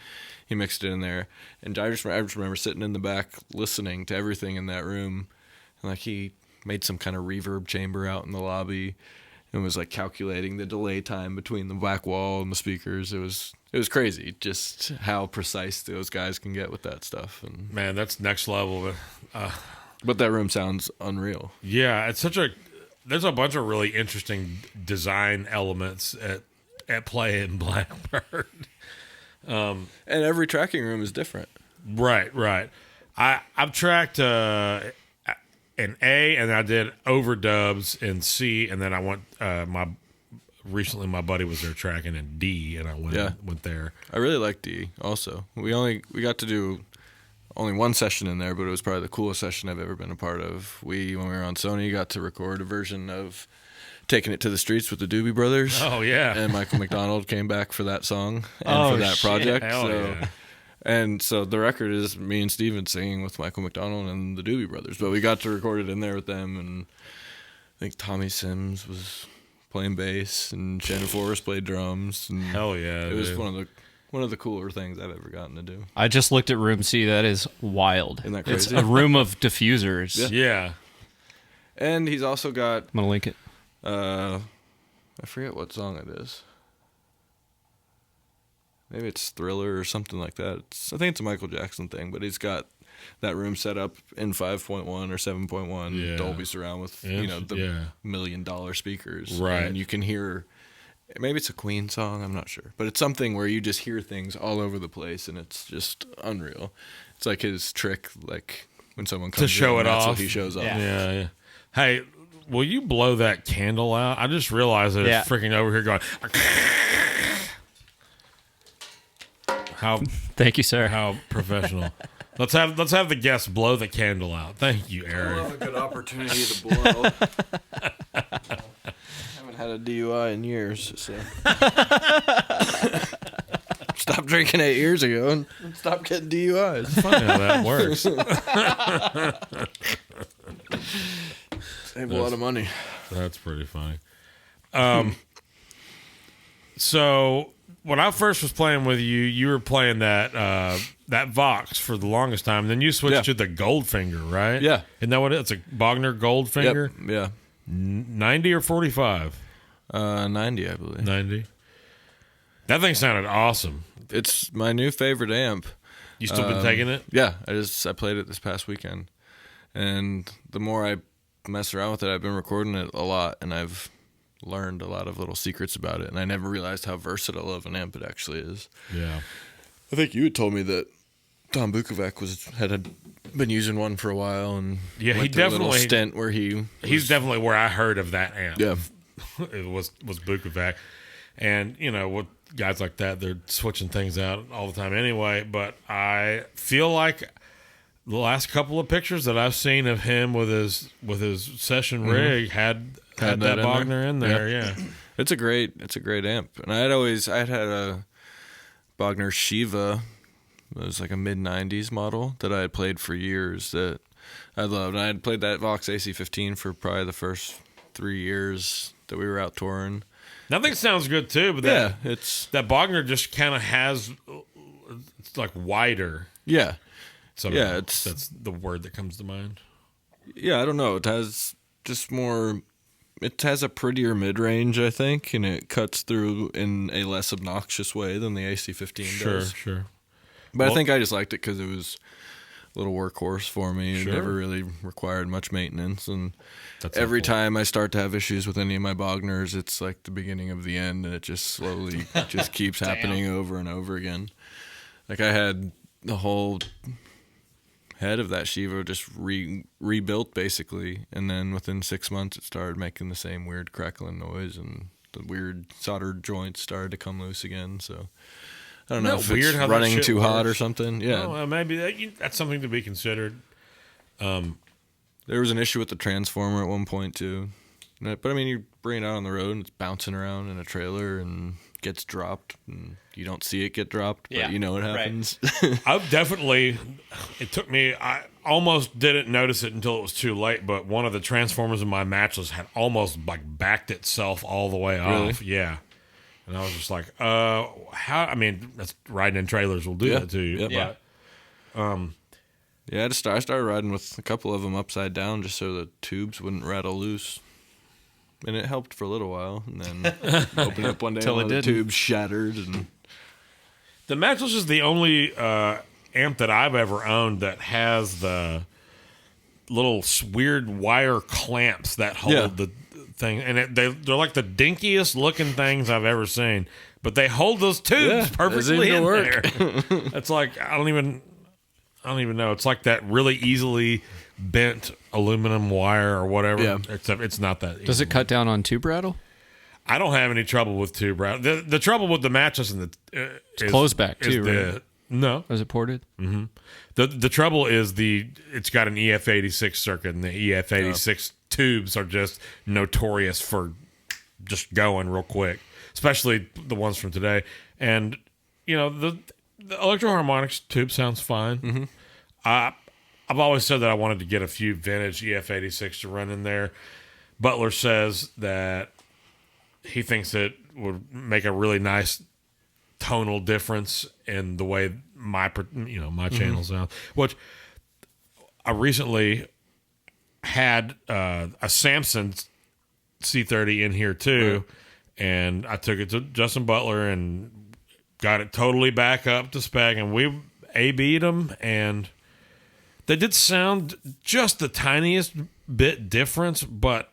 he mixed it in there. And I just remember sitting in the back listening to everything in that room. And like he made some kind of reverb chamber out in the lobby and was like calculating the delay time between the back wall and the speakers. It was crazy just how precise those guys can get with that stuff. And man, that's next level. But that room sounds unreal. Yeah, there's a bunch of really interesting design elements at play in Blackbird. And every tracking room is different. Right. I've tracked in A, and I did overdubs in C, and then I went recently my buddy was there tracking in D, and I went there. I really like D also. We got to do only one session in there, but it was probably the coolest session I've ever been a part of. When we were on Sony, got to record a version of Taking It to the Streets with the Doobie Brothers. Oh, yeah. And Michael McDonald came back for that song and for that project. Hell yeah. And so the record is me and Steven singing with Michael McDonald and the Doobie Brothers. But we got to record it in there with them, and I think Tommy Sims was playing bass, and Shannon Forrest played drums. And Hell yeah. it was one of the cooler things I've ever gotten to do. I just looked at Room C. That is wild. Isn't that crazy? It's a room of diffusers. Yeah. And he's also got, I'm going to link it. I forget what song it is. Maybe it's Thriller or something like that. I think it's a Michael Jackson thing, but he's got that room set up in 5.1 or 7.1 Dolby surround with the $1 million speakers. Right. And you can hear, maybe it's a Queen song, I'm not sure. But it's something where you just hear things all over the place, and it's just unreal. It's like his trick, like when someone comes to show in, it that's off. what he shows off. Yeah. Hey, will you blow that candle out? I just realized that it's freaking over here going. How Thank you, sir. How professional. Let's have the guests blow the candle out. Thank you, Eric. I love a good opportunity to blow. Haven't had a DUI in years, so stopped drinking 8 years ago and stopped getting DUIs. It's funny how that works. Save a lot of money. That's pretty funny. So when I first was playing with you, you were playing that Vox for the longest time. Then you switched to the Goldfinger, right? Yeah. Isn't that what it's a Bogner Goldfinger? Yep. Yeah. 90 or 45? 90, I believe. 90. That thing sounded awesome. It's my new favorite amp. You still been taking it? Yeah, I played it this past weekend, and the more I mess around with it, I've been recording it a lot, and I've learned a lot of little secrets about it, and I never realized how versatile of an amp it actually is. Yeah. I think you had told me that Tom Bukovac had been using one for a while, and yeah, he went through definitely a little stint where he's definitely where I heard of that amp. Yeah, it was Bukovac, and with guys like that, they're switching things out all the time anyway. But I feel like the last couple of pictures that I've seen of him with his session rig had that Bogner in there. Yeah. It's a great amp, and I had a Bogner Shiva. It was like a mid-90s model that I had played for years that I loved. I had played that Vox AC-15 for probably the first 3 years that we were out touring. I think it sounds good too, but that Bogner just kind of has, it's like wider. Yeah. So yeah, that's the word that comes to mind. Yeah, I don't know. It has just more. It has a prettier mid-range, I think, and it cuts through in a less obnoxious way than the AC-15 does. Sure. But I think I just liked it because it was a little workhorse for me. It Sure. never really required much maintenance, and That's every helpful. time I start to have issues with any of my Bogners, it's like the beginning of the end, and it just slowly just keeps happening over and over again. Like I had the whole head of that Shiva just rebuilt basically, and then within 6 months it started making the same weird crackling noise, and the weird soldered joints started to come loose again. So I don't know if weird it's how that running shit too hot or works? something. Yeah, Well, maybe that's something to be considered. there was an issue with the transformer at one point too. But I mean, you bring it out on the road and it's bouncing around in a trailer and gets dropped, and you don't see it get dropped, but you know it happens. I've definitely, I almost didn't notice it until it was too late, but one of the transformers in my matchless had almost like backed itself all the way off. Really? Yeah. And I was just like, how, I mean, that's riding in trailers will do that to you. Yep. But, Yeah, I started riding with a couple of them upside down just so the tubes wouldn't rattle loose. And it helped for a little while, and then opened up one day and the tubes shattered. And the matchless is the only amp that I've ever owned that has the little weird wire clamps that hold the thing. And they're like the dinkiest looking things I've ever seen. But they hold those tubes perfectly in there. It's like, I don't even know. It's like that really easily bent aluminum wire or whatever. Yeah. Except it's not that easy. Does it cut down on tube rattle? I don't have any trouble with tube rattle. The trouble with the mattress and It's closed back too, right? No. Is it ported? Mm-hmm. The trouble is it's got an EF86 circuit, and the EF86 tubes are just notorious for just going real quick, especially the ones from today. And the Electro Harmonix tube sounds fine. Mm-hmm. I've always said that I wanted to get a few vintage EF86 to run in there. Butler says that he thinks it would make a really nice tonal difference in the way my channel sounds. Which I recently had a Samson C30 in here too, and I took it to Justin Butler and got it totally back up to spec, and we A/B'd them, and they did sound just the tiniest bit difference, but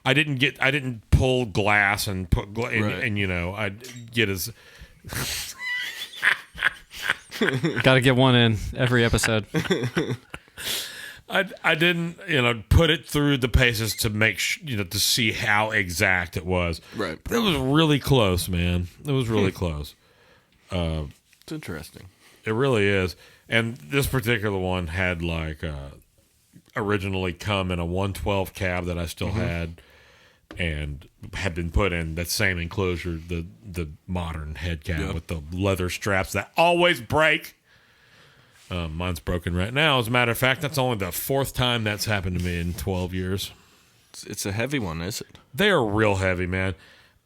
I didn't pull glass and put and I'd get as got to get one in every episode. I didn't put it through the paces to make to see how exact it was. Right. It was really close, man. It was really close. It's interesting. It really is. And this particular one had originally come in a 112 cab that I still had, and had been put in that same enclosure, the modern head cab with the leather straps that always break. Mine's broken right now. As a matter of fact, that's only the fourth time that's happened to me in 12 years. It's a heavy one, is it? They are real heavy, man.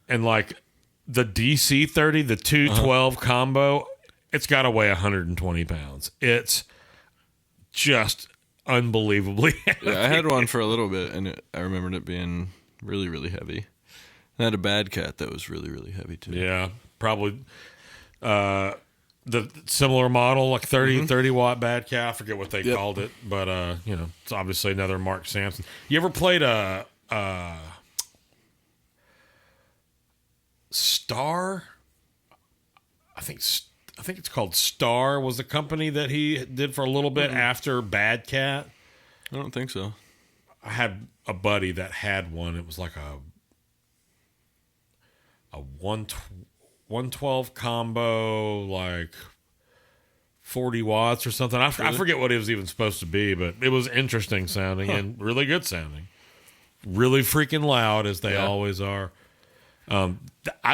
And the DC30, the 212 combo, it's got to weigh 120 pounds. It's just unbelievably heavy. Yeah, I had one for a little bit, and I remembered it being really, really heavy. I had a Bad Cat that was really, really heavy, too. Yeah, probably the similar model, 30 watt Bad Cat. I forget what they called it, but it's obviously another Mark Sampson. You ever played a Star? I think it's called Star was the company that he did for a little bit after Bad Cat. I don't think so. I had a buddy that had one. It was like a 112 combo, 40 watts or something. I forget what it was even supposed to be, but it was interesting sounding and really good sounding. Really freaking loud, as they always are. I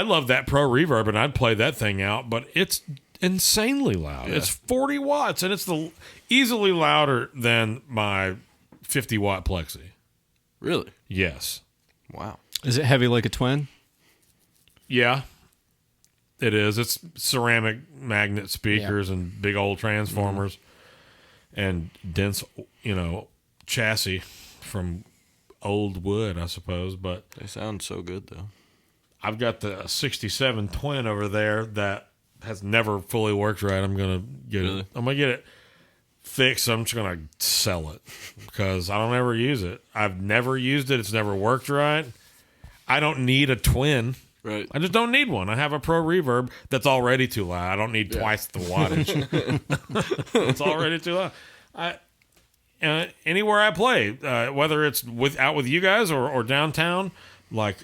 love that Pro Reverb, and I'd play that thing out, but it's insanely loud. Yeah. It's 40 watts, and it's easily louder than my 50 watt Plexi. Really? Yes. Wow. Is it heavy like a twin? Yeah, it is. It's ceramic magnet speakers and big old transformers and dense, chassis from old wood, I suppose. But they sound so good, though. I've got the 67 twin over there that has never fully worked right. I'm gonna get it. I'm gonna get it fixed. I'm just gonna sell it because I don't ever use it. I've never used it. It's never worked right. I don't need a twin. Right. I just don't need one. I have a Pro Reverb that's already too loud. I don't need twice the wattage. It's already too loud. Anywhere I play, whether it's out with you guys or downtown, if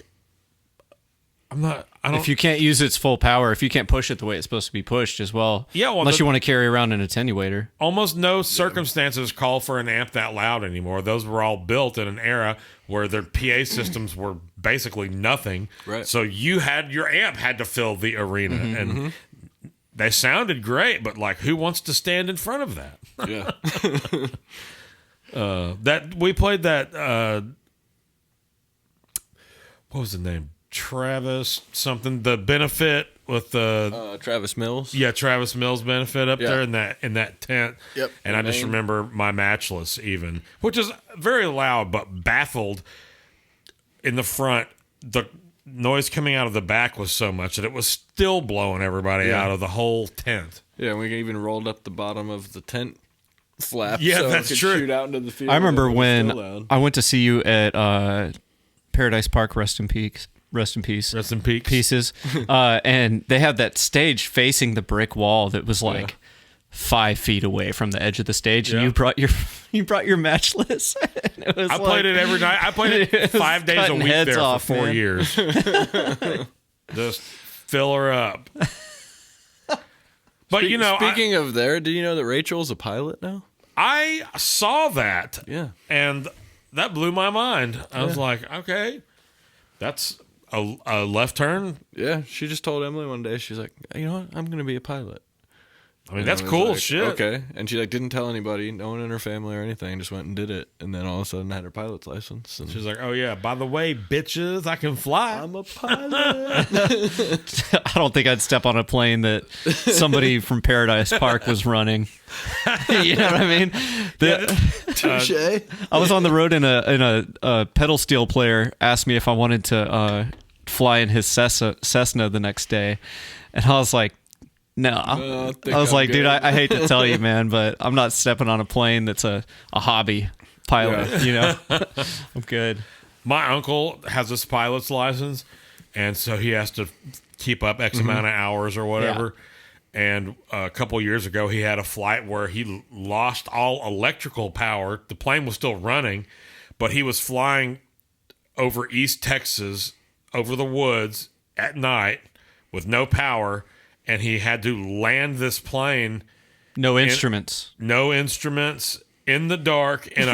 you can't use its full power, if you can't push it the way it's supposed to be pushed as well, unless you want to carry around an attenuator. Almost no circumstances call for an amp that loud anymore. Those were all built in an era where their PA systems were basically nothing. Right. So your amp had to fill the arena, and they sounded great, but who wants to stand in front of that? Yeah. That we played that. What was the name? Travis something, the benefit with the Travis Mills. Yeah, Travis Mills benefit up there in that tent. Yep. And I just remember my matchless even, which is very loud but baffled in the front. The noise coming out of the back was so much that it was still blowing everybody out of the whole tent. Yeah, we even rolled up the bottom of the tent flap. Yeah, so that's it could true. Shoot out into the field. I remember when I went to see you at Paradise Park. Rest in peace. Pieces. And they had that stage facing the brick wall that was 5 feet away from the edge of the stage, and you brought your matchless. I played it every night. I played it 5 days a week there for 4 years. Just fill her up. But speaking of there, do you know that Rachel's a pilot now? I saw that. Yeah. And that blew my mind. I was like, okay, that's a left turn? Yeah, she just told Emily one day, she's like, you know what, I'm going to be a pilot. I mean, that's cool like, shit. Okay. And she like didn't tell anybody, no one in her family or anything, just went and did it. And then all of a sudden had her pilot's license. And She's like, oh yeah, by the way, bitches, I can fly. I'm a pilot. I don't think I'd step on a plane that somebody from Paradise Park was running. You know what I mean? Touche. I was on the road and a pedal steel player asked me if I wanted to fly in his Cessna the next day. And I was like, no. I was like, dude, I hate to tell you, man, but I'm not stepping on a plane that's a hobby pilot, you know? I'm good. My uncle has this pilot's license, and so he has to keep up X amount of hours or whatever. Yeah. And a couple years ago, he had a flight where he lost all electrical power. The plane was still running, but he was flying over East Texas, over the woods at night with no power, and he had to land this plane. No instruments. No instruments, in the dark, in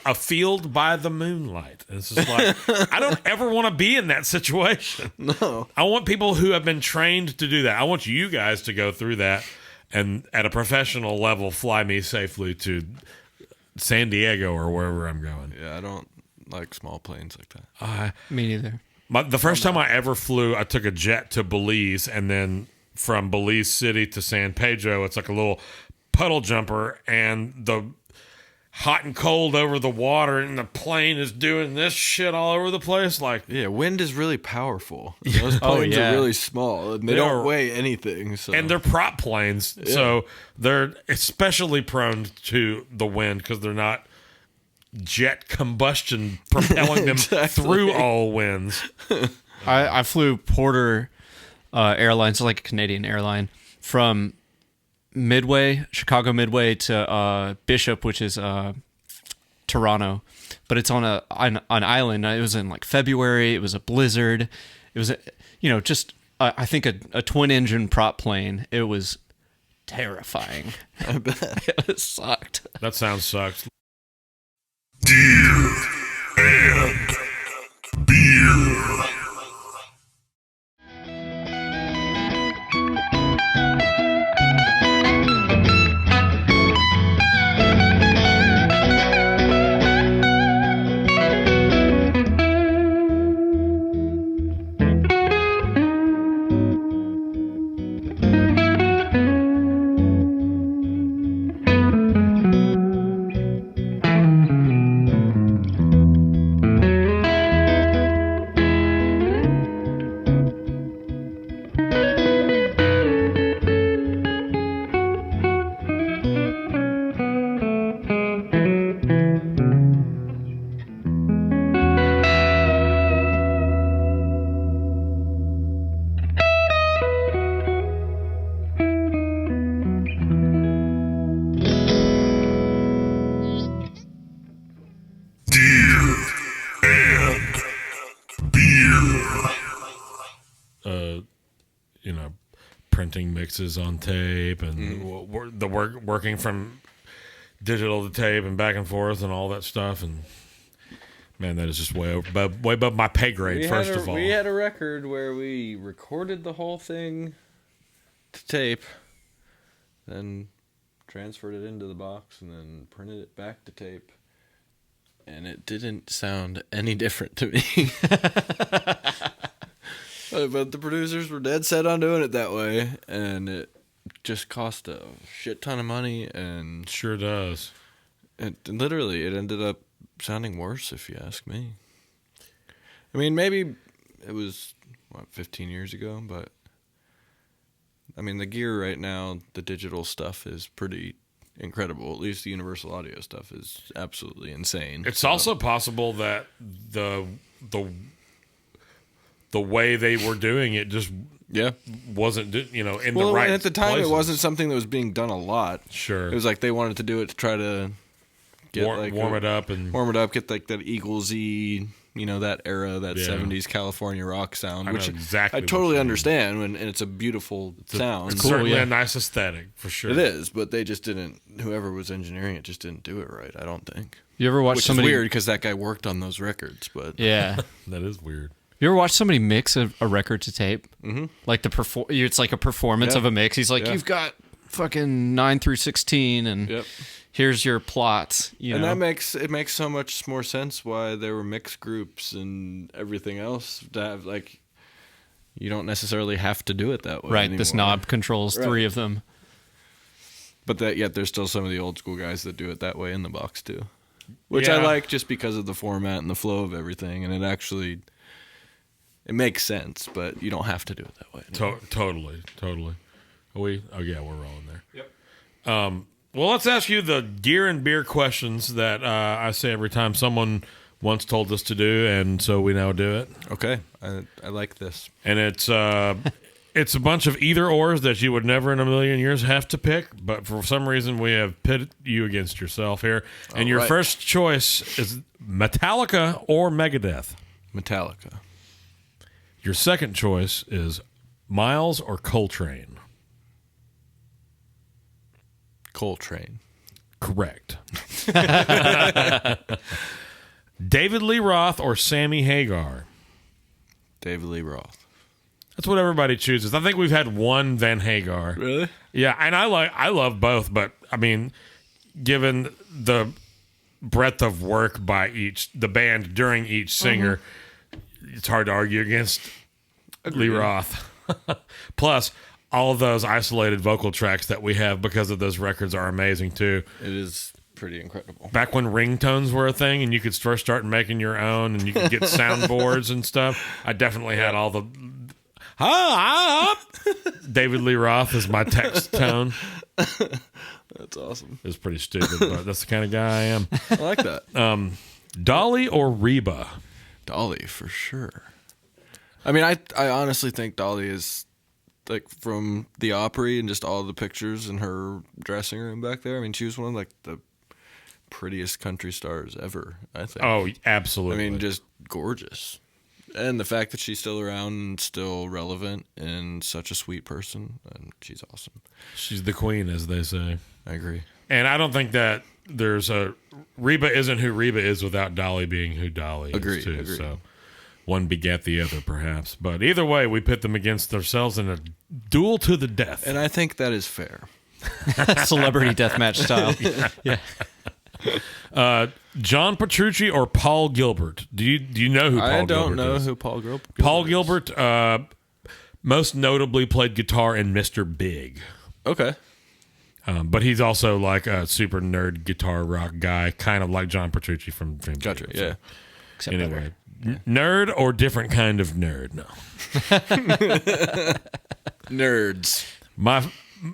a field by the moonlight. And it's just like, I don't ever want to be in that situation. No. I want people who have been trained to do that. I want you guys to go through that and at a professional level fly me safely to San Diego or wherever I'm going. Yeah, I don't like small planes like that. Me neither. The first time I ever flew, I took a jet to Belize, and then from Belize City to San Pedro, it's like a little puddle jumper, and the hot and cold over the water, and the plane is doing this shit all over the place. Like, yeah, wind is really powerful. Those planes are really small, and they don't weigh anything. So. And they're prop planes, so they're especially prone to the wind because they're not jet combustion propelling them through all winds. I flew Porter Airlines, like a Canadian airline, from Midway, Chicago Midway to Bishop, which is Toronto, but it's on an island. It was in like February. It was a blizzard. It was just I think a twin engine prop plane. It was terrifying. I bet it sucked. That sounds sucks. Deer and beer. Printing mixes on tape and working from digital to tape and back and forth and all that stuff, and man, that is just way above my pay grade. We had a record where we recorded the whole thing to tape, then transferred it into the box, and then printed it back to tape, and it didn't sound any different to me. But the producers were dead set on doing it that way, and it just cost a shit ton of money, and sure does. It ended up sounding worse, if you ask me. I mean, maybe it was 15 years ago, but I mean, the gear right now, the digital stuff is pretty incredible. At least the Universal Audio stuff is absolutely insane. It's also possible that the way they were doing it just wasn't, in the right. And at the time, places. It wasn't something that was being done a lot. Sure, it was like they wanted to do it to try to get warm it up, get like that Eaglesy, that era, that 70s California rock sound, which I totally understand, and it's a beautiful sound. It's certainly a nice aesthetic for sure. It is, but they just didn't. Whoever was engineering it just didn't do it right. I don't think. You ever watch Which somebody? is weird because that guy worked on those records, but yeah, that is weird. You ever watch somebody mix a record to tape? Mm-hmm. Like it's like a performance of a mix. He's like, you've got fucking 9 through 16, and here's your plots. And that makes so much more sense why there were mixed groups and everything else to have, like, you don't necessarily have to do it that way. Right. Anymore. This knob controls 3 of them. But yet there's still some of the old school guys that do it that way in the box too, which I like just because of the format and the flow of everything, and it makes sense, but you don't have to do it that way. Totally. We're rolling there. Yep. Well, let's ask you the gear and beer questions that I say every time someone once told us to do, and so we now do it. Okay, I like this. And it's a bunch of either ors that you would never in a million years have to pick, but for some reason we have pitted you against yourself here. And your first choice is Metallica or Megadeth. Metallica. Your second choice is Miles or Coltrane. Coltrane. Correct. David Lee Roth or Sammy Hagar. David Lee Roth. That's what everybody chooses. I think we've had one Van Hagar. Really? Yeah, and I love both, but I mean, given the breadth of work by the band during each singer, it's hard to argue against Lee Roth. Plus, all of those isolated vocal tracks that we have because of those records are amazing too. It is pretty incredible. Back when ringtones were a thing and you could first start making your own and you could get soundboards and stuff, I definitely had all the David Lee Roth is my text tone. That's awesome. It's pretty stupid, but that's the kind of guy I am. I like that. Dolly or Reba? Dolly, for sure. I mean, I honestly think Dolly is, like, from the Opry and just all the pictures in her dressing room back there. I mean, she was one of, like, the prettiest country stars ever, I think. Oh, absolutely. I mean, just gorgeous. And the fact that she's still around and still relevant and such a sweet person, and she's awesome. She's the queen, as they say. I agree. And I don't think that Reba isn't who Reba is without Dolly being who Dolly is, too. Agreed. So one begat the other, perhaps. But either way, we pit them against ourselves in a duel to the death. And I think that is fair. Celebrity deathmatch style. Yeah. John Petrucci or Paul Gilbert? Do you know who Paul Gilbert is? I don't know who Paul Gilbert is. Paul Gilbert most notably played guitar in Mr. Big. Okay. But he's also like a super nerd guitar rock guy, kind of like John Petrucci from Gotcha, so. yeah. Except anyway, nerd or different kind of nerd? No. Nerds.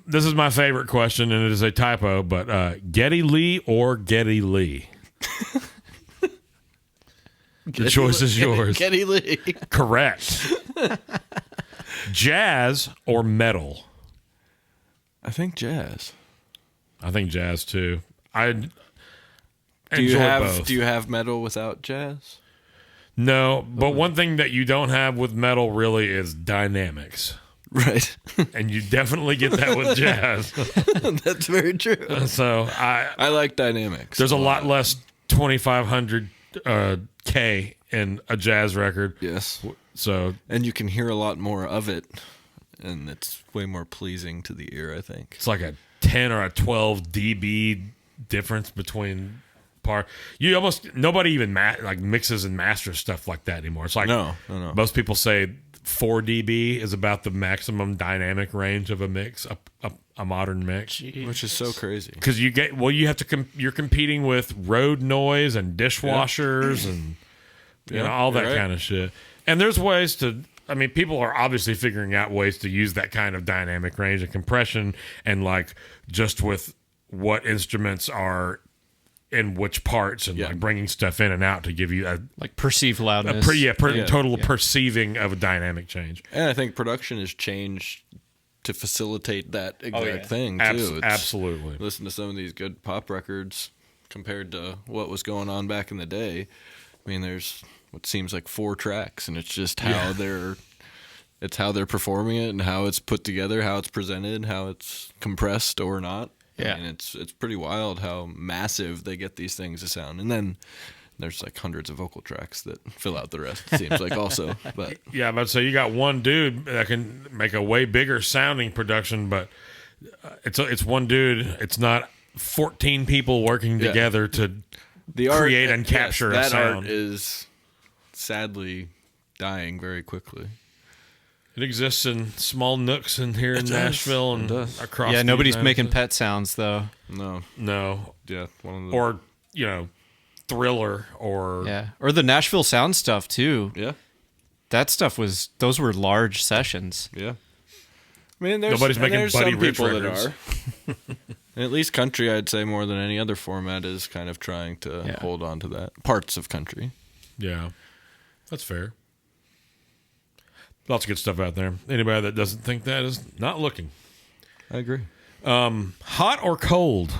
This is my favorite question, and it is a typo, but Geddy Lee or Geddy Lee? The choice is yours. Geddy Lee. Correct. Jazz or metal? I think jazz. I think jazz too. Do you have metal without jazz? No, but one thing that you don't have with metal really is dynamics. Right. And you definitely get that with jazz. That's very true. So I like dynamics. There's a lot less 2,500 K in a jazz record. Yes. So and you can hear a lot more of it, and it's way more pleasing to the ear, I think. It's like a 10 or a 12 dB difference between you almost nobody even like mixes and masters stuff like that anymore. It's like no. Most people say 4 dB is about the maximum dynamic range of a mix, a modern mix. Jeez. Which is so crazy. Because you're competing with road noise and dishwashers and all that kind of shit. And there's ways to. I mean, people are obviously figuring out ways to use that kind of dynamic range and compression, and like just with what instruments are in which parts, and like bringing stuff in and out to give you a like perceived loudness, total perceiving of a dynamic change. And I think production has changed to facilitate that exact thing too. Absolutely. Listen to some of these good pop records compared to what was going on back in the day. I mean, there's what seems like 4 tracks, and it's just how they're performing it and how it's put together, how it's presented, how it's compressed or not. Yeah. I mean, it's pretty wild how massive they get these things to sound. And then there's like hundreds of vocal tracks that fill out the rest. It seems like also, but Yeah, but so you got one dude that can make a way bigger sounding production, but it's one dude. It's not 14 people working together to create and capture a sound. Art is sadly dying very quickly. It exists in small nooks in here in Nashville and across. Yeah, the nobody's United making States. pet sounds though. No. Yeah, one of the, Or Thriller or or the Nashville Sound stuff too. yeah, That stuff those were large sessions. yeah. I mean, Nobody's making there's Buddy some Rich people records. that are. And at least country, I'd say more than any other format is kind of trying to hold on to that. Parts of country. Yeah, that's fair. Lots of good stuff out there. Anybody that doesn't think that is not looking. I agree. Hot or cold?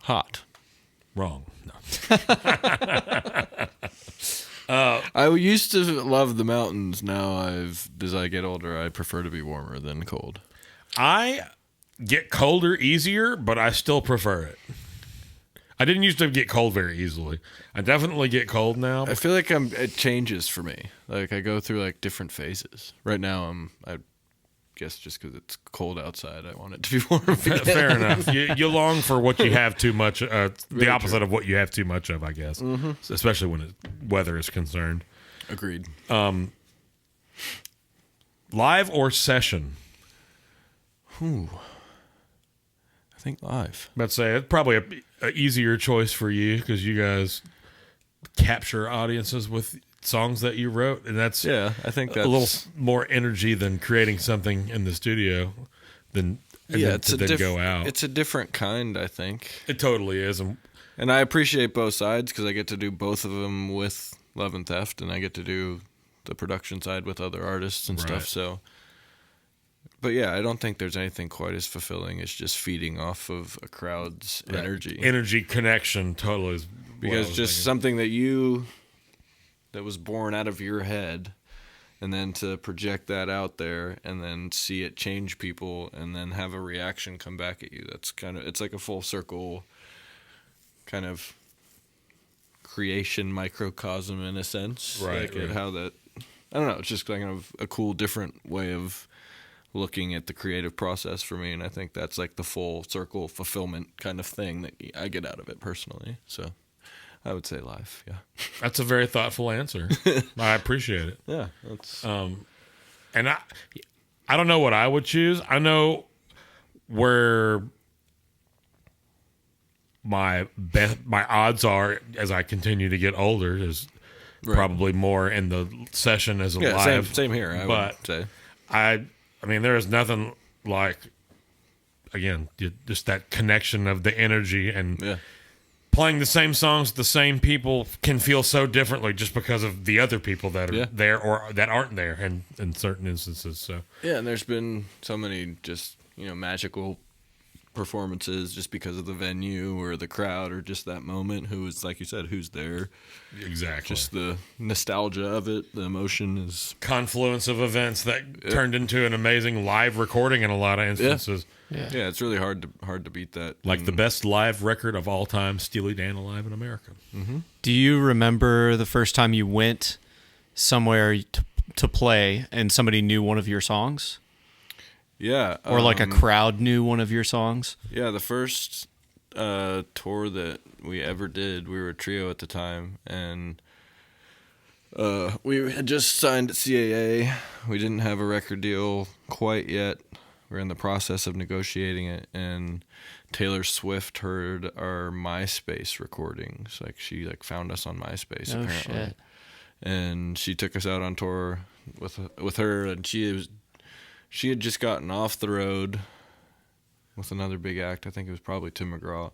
Hot. Wrong. No. I used to love the mountains. Now as I get older, I prefer to be warmer than cold. I get colder easier, but I still prefer it. I didn't used to get cold very easily. I definitely get cold now. I feel like it changes for me. Like I go through like different phases. Right now, I guess just because it's cold outside, I want it to be warm again. Fair enough. You long for what you have too much. The opposite of what you have too much of, I guess. Mm-hmm. Especially when weather is concerned. Agreed. Live or session? I think live. I'd say it's probably a easier choice for you because you guys capture audiences with songs that you wrote, and that's I think that's a little more energy than creating something in the studio then go out. It's a different kind, I think. It totally is. And I appreciate both sides because I get to do both of them with Love and Theft, and I get to do the production side with other artists and stuff. So, but yeah, I don't think there's anything quite as fulfilling as just feeding off of a crowd's energy connection. Totally is because just something that was born out of your head, and then to project that out there and then see it change people and then have a reaction come back at you. It's like a full circle kind of creation microcosm in a sense. Right. How that, I don't know, it's just kind of a cool different way of looking at the creative process for me. And I think that's like the full circle fulfillment kind of thing that I get out of it personally. So I would say live, yeah. That's a very thoughtful answer. I appreciate it. Yeah, that's and I don't know what I would choose. I know where my odds are as I continue to get older is probably more in the session as a live. Same here. I would say. I mean, there is nothing like, again, just that connection of the energy and playing the same songs with the same people can feel so differently just because of the other people that are there or that aren't there in certain instances. So and there's been so many just magical performances just because of the venue or the crowd or just that moment. Who is, like you said, who's there? Exactly. Just the nostalgia of it, the emotion is confluence of events that turned into an amazing live recording in a lot of instances. Yeah, it's really hard to beat that. Like the best live record of all time, Steely Dan Alive in America. Mm-hmm. Do you remember the first time you went somewhere to play and somebody knew one of your songs? Yeah. Or like a crowd knew one of your songs? Yeah, the first tour that we ever did, we were a trio at the time, and we had just signed CAA. We didn't have a record deal quite yet. We're in the process of negotiating it, and Taylor Swift heard our MySpace recordings. Like she found us on MySpace apparently. Shit. And she took us out on tour with her, and she had just gotten off the road with another big act. I think it was probably Tim McGraw,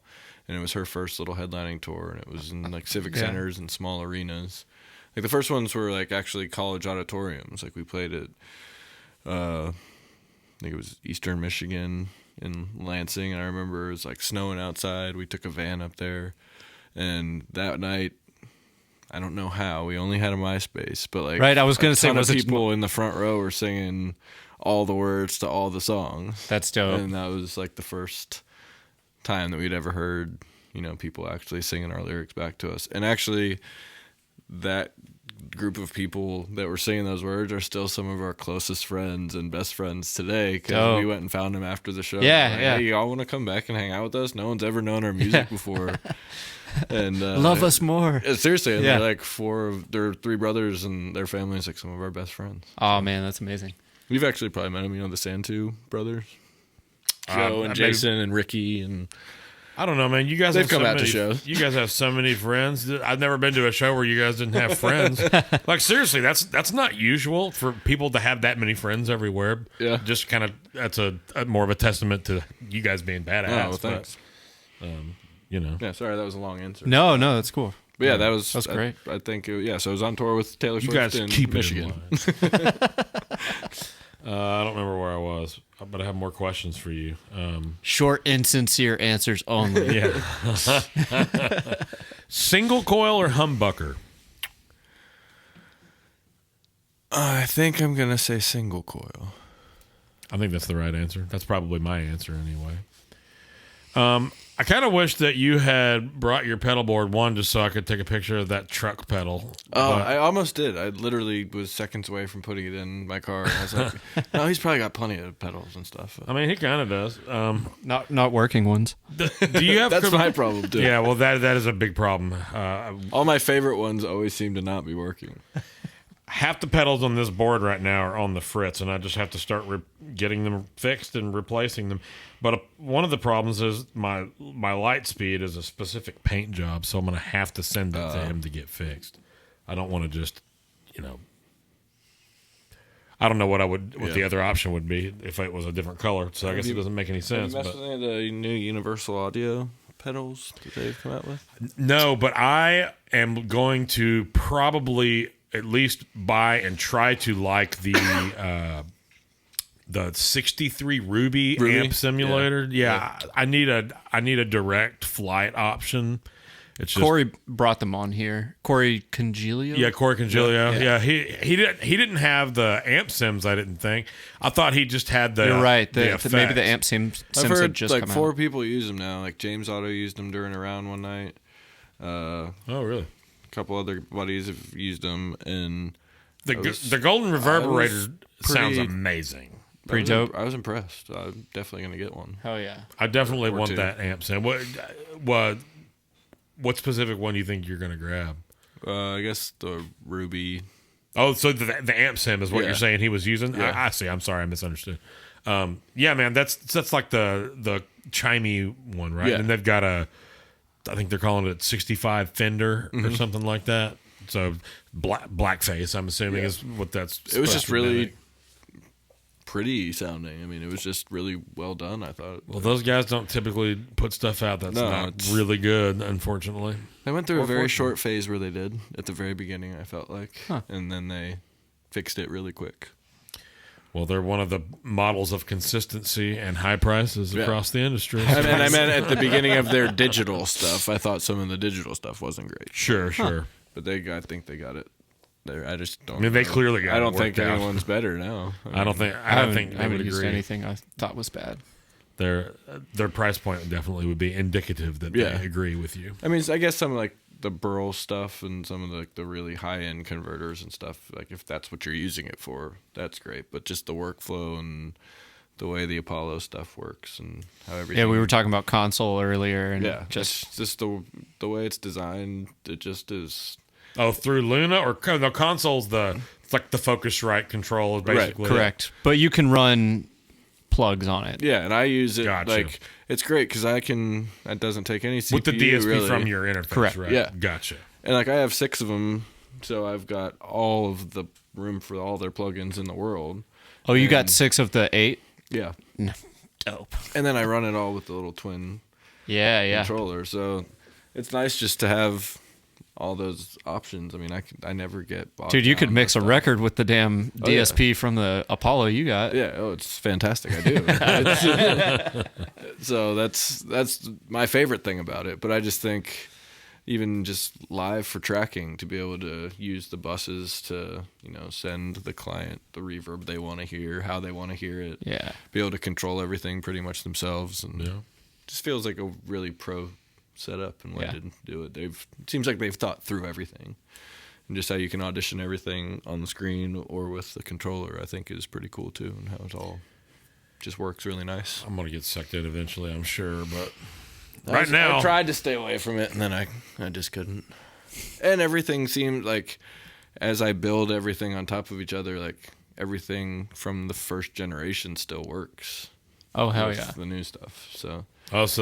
and it was her first little headlining tour, and it was in civic centers and small arenas. Like the first ones were actually college auditoriums. Like we played at I think it was Eastern Michigan in Lansing, and I remember it was snowing outside. We took a van up there, and that night, I don't know how, we only had a MySpace, but right, I was going to say, was people in the front row were singing all the words to all the songs. That's dope. And that was the first time that we'd ever heard people actually singing our lyrics back to us. And actually, that group of people that were singing those words are still some of our closest friends and best friends today, because we went and found them after the show. Yeah, like, yeah. Hey, y'all want to come back and hang out with us? No one's ever known our music before. And love us more. Seriously, and they're like they're 3 brothers, and their family's like some of our best friends. Oh man, that's amazing. We've actually probably met them, the Santu brothers, Joe and Jason and Ricky, and I don't know, man. You guys They've have come so out to many, shows. You guys have so many friends. I've never been to a show where you guys didn't have friends. Like seriously, that's not usual for people to have that many friends everywhere. Yeah, just kind of that's a more of a testament to you guys being badass. Oh, well, thanks. But, Yeah, sorry, that was a long answer. No, that's cool. But yeah, that's great. I think, so I was on tour with Taylor Swift you guys in keep Michigan. I don't remember where I was, but I have more questions for you. Short and sincere answers only. Yeah. Single coil or humbucker? I think I'm going to say single coil. I think that's the right answer. That's probably my answer anyway. I kind of wish that you had brought your pedal board, one, just so I could take a picture of that truck pedal. Oh, I almost did. I literally was seconds away from putting it in my car. I was like, no, he's probably got plenty of pedals and stuff. I mean, he kind of does. Not working ones. Do you have? That's my problem too. Yeah, well, that is a big problem. All my favorite ones always seem to not be working. Half the pedals on this board right now are on the fritz, and I just have to start getting them fixed and replacing them. But one of the problems is my light speed is a specific paint job, so I'm going to have to send it to him to get fixed. I don't want to just, I don't know what the other option would be if it was a different color. So I guess it doesn't make any sense. Have you messed with any of the new Universal Audio pedals that they've come out with? No, but I am going to probably at least buy and try to like the 63 Ruby amp simulator. Yeah. I need a direct flight option. It's just, Corey brought them on here. Corey Congilio? Yeah, Corey Congilio. Yeah, he didn't have the amp sims, I didn't think. I thought he just had the You're right. maybe the amp sims I've had heard just like come 4 out. people use them now. Like James Otto used them during a round one night. Oh, really? A couple other buddies have used them, and The golden reverberator sounds amazing. Pretty dope. I was impressed. I'm definitely gonna get one. Hell yeah. I definitely Or want two. that amp sim. What specific one do you think you're going to grab? I guess the Ruby. Oh, so the amp sim is what Yeah. you're saying he was using? Yeah. I see. I'm sorry, I misunderstood. Yeah, man, that's like the chimey one, right? Yeah. And they've got I think they're calling it 65 Fender or something like that. So blackface, I'm assuming, is what that's. It was supposed just to really mimic. pretty sounding. I mean, it was just really well done, I thought. Well, those guys don't typically put stuff out that's No, not it's- really good, unfortunately. They went through Or a very fortunate. short phase where they did at the very beginning, I felt like. Huh. And then they fixed it really quick. Well, they're one of the models of consistency and high prices Yeah. across the industry. I meant at the beginning of their digital stuff. I thought some of the digital stuff wasn't great. Sure. But I think they got it there. I just don't I mean, they know. clearly got I it don't think worked out. anyone's better now. I don't think I they haven't would used agree. anything I thought was bad. Their price point definitely would be indicative that Yeah. they agree with you. I mean, I guess some like the Burl stuff and some of the really high end converters and stuff. Like if that's what you're using it for, that's great. But just the workflow and the way the Apollo stuff works and how everything. Yeah, we were talking about console earlier, and Yeah, just it's just the way it's designed. It just is. Oh, through Luna or the console's it's like the Focusrite control is basically correct. But you can run plugs on it. Yeah, and I use it Gotcha. like it's great because it doesn't take any CPU with the DSP really. from your interface, Correct. right? Yeah. Gotcha. And like I have 6 of them, so I've got all of the room for all their plugins in the world. Oh, you got And- 6 of the 8? Yeah, Dope. and then I run it all with the little twin Yeah. controller, so it's nice just to have all those options. I mean, I never get bogged Dude, you down could mix a with record with the damn Oh, yeah. DSP from the Apollo you got. Yeah, it's fantastic. I do. So that's my favorite thing about it. But I just think even just live for tracking, to be able to use the buses to, send the client the reverb they want to hear, how they want to hear it. Yeah. Be able to control everything pretty much themselves, and Yeah. just feels like a really pro setup and way to do it. It seems like they've thought through everything. And just how you can audition everything on the screen or with the controller, I think is pretty cool too, and how it all just works really nice. I'm gonna get sucked in eventually, I'm sure, but I tried to stay away from it, and then I just couldn't. And everything seemed like, as I build everything on top of each other, like everything from the first generation still works. Oh, hell yeah. The new stuff. So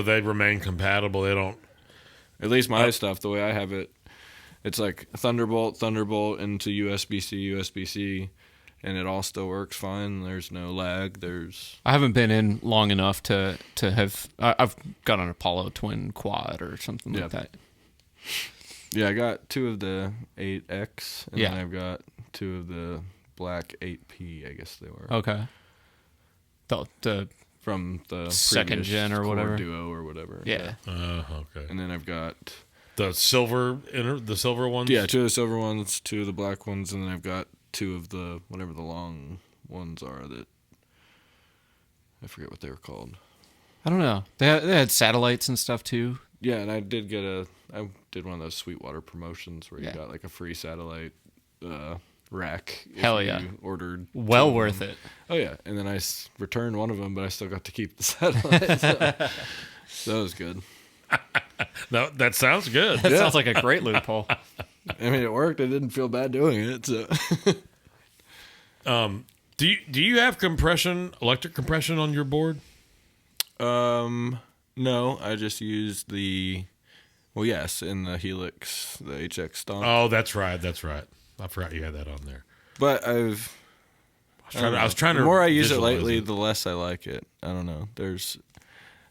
they remain compatible. They don't. At least my stuff, the way I have it, it's like Thunderbolt into USB-C, USB-C, and it all still works fine. There's no lag. I haven't been in long enough to have. I've got an Apollo Twin Quad or something like that. Yeah, I got 2 of the 8X, and then I've got 2 of the Black 8P, I guess they were. Okay. The from the second gen or whatever Duo or whatever. Yeah. Okay. And then I've got the silver ones. Yeah, 2 of the silver ones, 2 of the black ones, and then I've got 2 of the whatever the long ones are that I forget what they were called. I don't know. They had satellites and stuff too. Yeah, and I did one of those Sweetwater promotions where you got like a free satellite rack. Hell yeah. You ordered. Well worth it. Oh yeah, and then I returned one of them, but I still got to keep the satellite. So that was good. No, that sounds good. That sounds like a great loophole. I mean, it worked. I didn't feel bad doing it. So. Do you have electric compression on your board? No, I just used in the Helix, the HX stomp. Oh, that's right. I forgot you had that on there. But I was trying to. The more I use it lately, the less I like it. I don't know. There's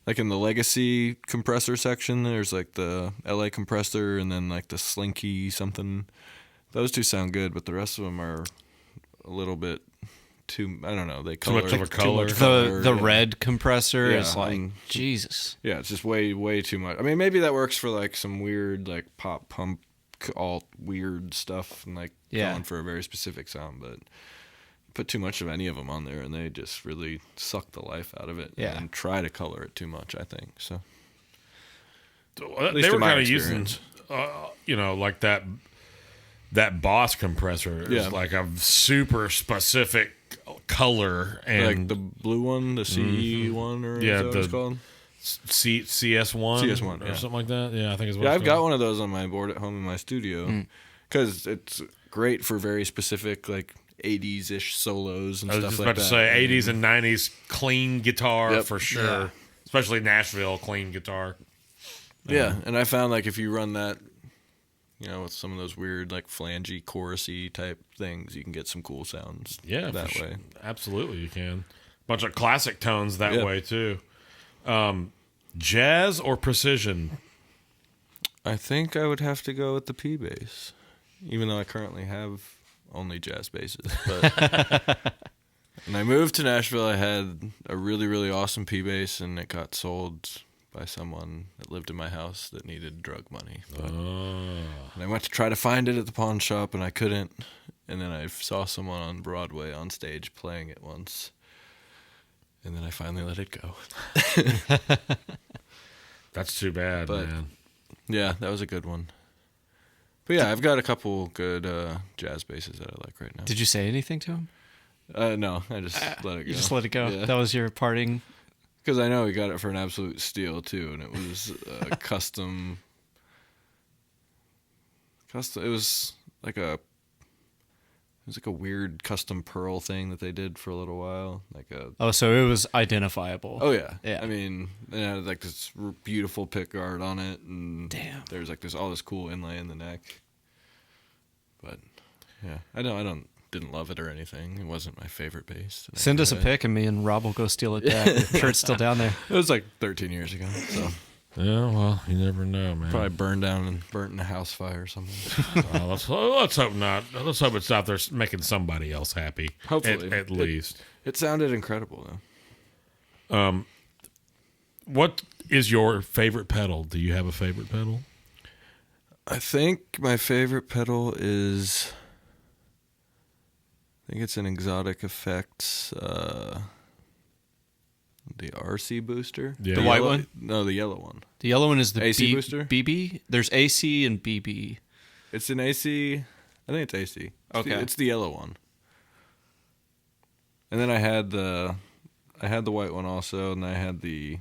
like in the Legacy compressor section, there's like the LA compressor and then like the Slinky something. Those 2 sound good, but the rest of them are a little bit too. I don't know. They color too much of a color. The red compressor is like Jesus. Yeah, it's just way too much. I mean, maybe that works for like some weird like pop pump alt weird stuff and like going for a very specific sound, but put too much of any of them on there and they just really suck the life out of it and try to color it too much, I think. So they were kind of using like that Boss compressor is like a super specific color, and like the blue one, the CE one, or is that what it's called? CS1 or something like that. Yeah, I think it's what I've got one of those on my board at home in my studio because it's great for very specific like 80s-ish solos and stuff like that. I was just about to say 80s and 90s clean guitar for sure, especially Nashville clean guitar. Yeah, and I found like if you run that, with some of those weird like flangey, chorusy type things, you can get some cool sounds. Yeah, that way. Absolutely, you can. Bunch of classic tones that way too. Jazz or precision? I think I would have to go with the P bass, even though I currently have only jazz basses. But when I moved to Nashville, I had a really, really awesome P bass, and it got sold by someone that lived in my house that needed drug money. And I went to try to find it at the pawn shop, and I couldn't. And then I saw someone on Broadway on stage playing it once. And then I finally let it go. That's too bad, man. Yeah, that was a good one. But yeah, I've got a couple good jazz basses that I like right now. Did you say anything to him? No, I just let it go. You just let it go? Yeah. That was your parting? Because I know he got it for an absolute steal, too, and it was custom. It was like a weird custom pearl thing that they did for a little while. So it was identifiable. Oh, yeah. Yeah. I mean, it had like this beautiful pick guard on it, and there's like all this cool inlay in the neck. But, yeah, I didn't love it or anything. It wasn't my favorite bass. Send us a pic, and me and Rob will go steal it back. I'm sure it's still down there. It was like 13 years ago, so... Yeah, well, you never know, man. Probably burned down and burnt in a house fire or something. Let's hope not. Let's hope it's out there making somebody else happy. Hopefully. At least. It sounded incredible, though. What is your favorite pedal? Do you have a favorite pedal? I think my favorite pedal is... I think it's an Exotic Effects the RC booster. Yeah. The white one? No, the yellow one. The yellow one is the AC booster? BB. There's AC and BB. It's an AC. I think it's AC. Okay. It's the yellow one. And then I had the white one also, and I had the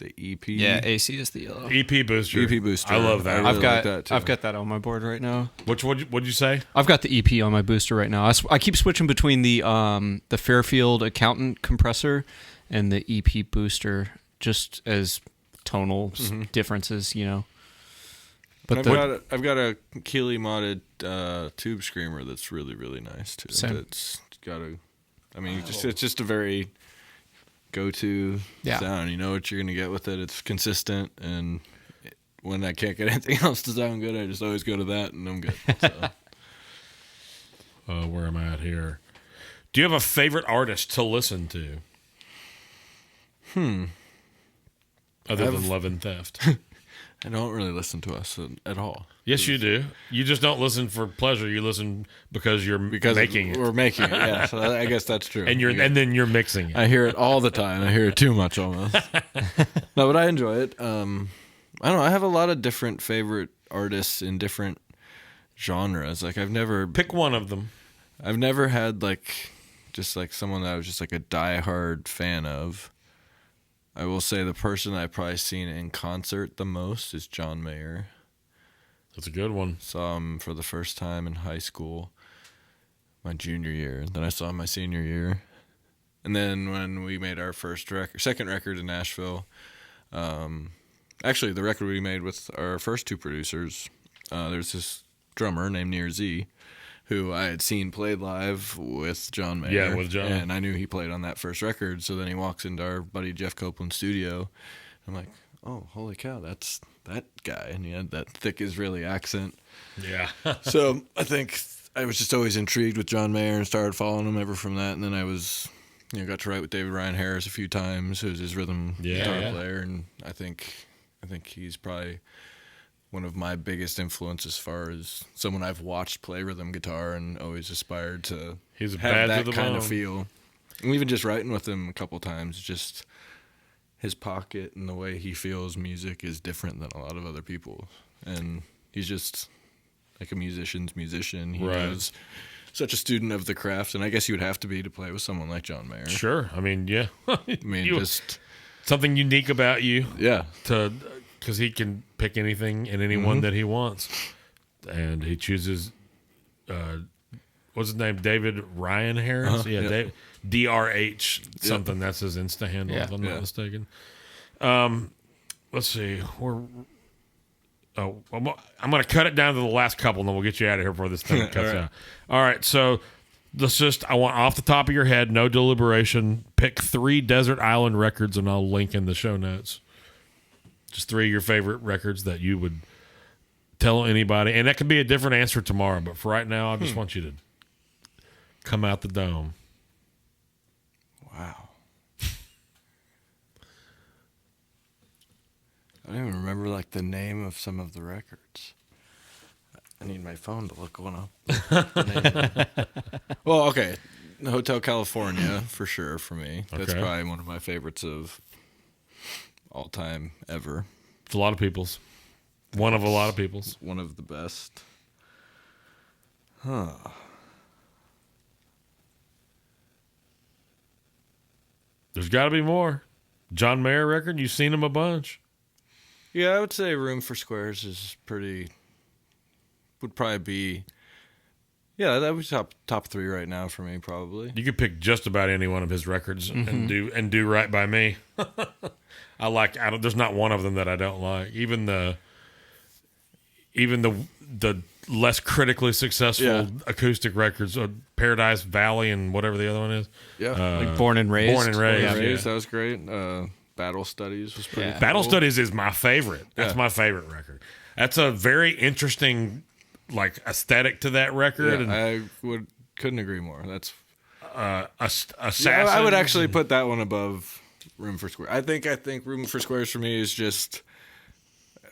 EP. Yeah, AC is the yellow. EP booster. EP booster. I love that. I really I've got like that too. I've got that on my board right now. What'd you say? I've got the EP on my booster right now. I keep switching between the Fairfield Accountant compressor and the EP booster, just as tonal differences, you know. But I've got a Keeley modded tube screamer that's really, really nice too. Same. That's got a. I mean, it's just a very go-to sound. You know what you're gonna get with it. It's consistent, and when I can't get anything else to sound good, I just always go to that, and I'm good. So. Where am I at here? Do you have a favorite artist to listen to? Other than Love and Theft. I don't really listen to us at all. Yes, you do. You just don't listen for pleasure. You listen because making it. We're making it. Yeah, so I guess that's true. And then you're mixing it. I hear it all the time. I hear it too much almost. No, but I enjoy it. I don't know. I have a lot of different favorite artists in different genres. Like Pick one of them. I've never had just someone that I was just like a diehard fan of. I will say the person I've probably seen in concert the most is John Mayer. That's a good one. Saw him for the first time in high school, my junior year. Then I saw him my senior year. And then when we made our second record in Nashville, actually the record we made with our first two producers, there's this drummer named Near Z, who I had seen play live with John Mayer. Yeah, with John. And I knew he played on that first record. So then he walks into our buddy Jeff Copeland's studio. I'm like, oh, holy cow, that's that guy. And he had that thick Israeli accent. Yeah. So I think I was just always intrigued with John Mayer and started following him ever from that. And then I was, got to write with David Ryan Harris a few times, who's his rhythm guitar player. And I think he's probably one of my biggest influence as far as someone I've watched play rhythm guitar and always aspired to have that kind of feel. And even just writing with him a couple times, just his pocket and the way he feels music is different than a lot of other people. And he's just like a musician's musician. He was such a student of the craft, and I guess you would have to be to play with someone like John Mayer. Sure. I mean, yeah. Just something unique about you. Yeah. Because he can pick anything and anyone that he wants. And he chooses, what's his name? David Ryan Harris? Yeah. DRH something. That's his Insta handle, if I'm not mistaken. Let's see. I'm going to cut it down to the last couple, and then we'll get you out of here before this thing cuts out. All right. So I want off the top of your head, no deliberation, pick 3 desert island records, and I'll link in the show notes. Just 3 of your favorite records that you would tell anybody. And that could be a different answer tomorrow. But for right now, I just want you to come out the dome. Wow. I don't even remember the name of some of the records. I need my phone to look one up. Well, okay. Hotel California, for sure, for me. That's probably one of my favorites of all time ever. It's a lot of people's. One of a lot of people's. One of the best. There's got to be more. John Mayer record, you've seen him a bunch. Yeah, I would say Room for Squares is would probably be, that would be top 3 right now for me, probably. You could pick just about any one of his records and do right by me. There's not one of them that I don't like. Even the less critically successful acoustic records, Paradise Valley and whatever the other one is. Yeah, like Born and Raised. Born and Raised, that was great. Battle Studies was pretty cool. Battle Studies is my favorite. That's my favorite record. That's a very interesting aesthetic to that record. Yeah, I couldn't agree more. That's Assassin. I would actually put that one above Room for Squares. I think Room for Squares for me is just,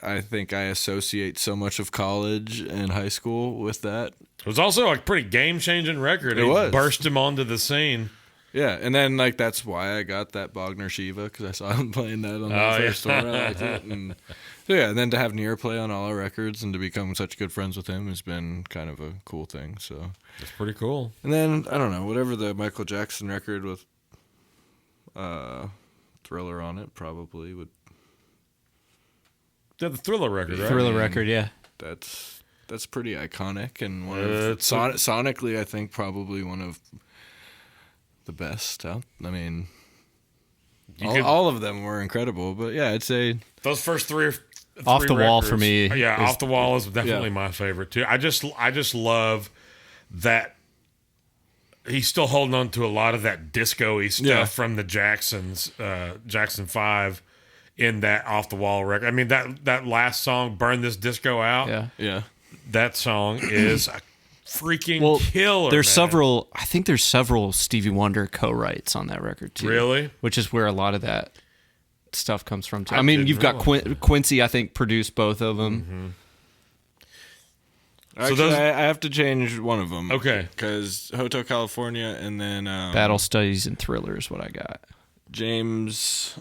I think I associate so much of college and high school with that. It was also a pretty game-changing record. It was. Burst him onto the scene. Yeah, and then like that's why I got that Bogner Shiva, because I saw him playing that on the first tour. I liked it. And so yeah, and then to have Near play on all our records and to become such good friends with him has been kind of a cool thing. So it's pretty cool. And then I don't know, whatever the Michael Jackson record with Thriller on it probably would. Yeah, the Thriller record, right? Thriller record, yeah. That's pretty iconic and one of sonically I think probably one of the best out. I mean, all of them were incredible, but yeah, I'd say those first three Off the Wall for me. Yeah, Off the Wall is definitely my favorite too. I just love that he's still holding on to a lot of that disco-y stuff from the Jackson 5 in that Off the Wall record. I mean that last song, Burn This Disco Out. Yeah. That song is a freaking killer. There's several. I think there's several Stevie Wonder co-writes on that record too. Really? Which is where a lot of that stuff comes from too. I mean, you've got Quincy. I think produced both of them. Mm-hmm. Actually, I have to change one of them. Okay. Because Hotel California and then Battle Studies and Thriller is what I got. James.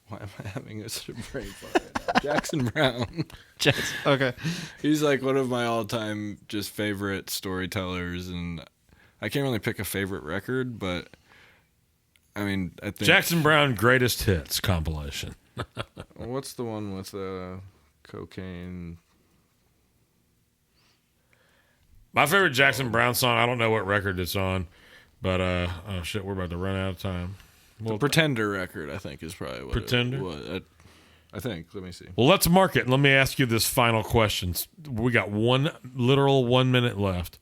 Why am I having a sort of brain fart right now? Jackson Brown. Okay. He's like one of my all-time just favorite storytellers, and I can't really pick a favorite record, but I mean, I think Jackson Brown Greatest Hits compilation. What's the one with cocaine? My favorite Jackson Brown song, I don't know what record it's on, but oh shit, we're about to run out of time. The Pretender record, I think, is probably what Pretender? it was. I think. Let me see. Well, let's mark it. Let me ask you this final question. We got 1 minute left,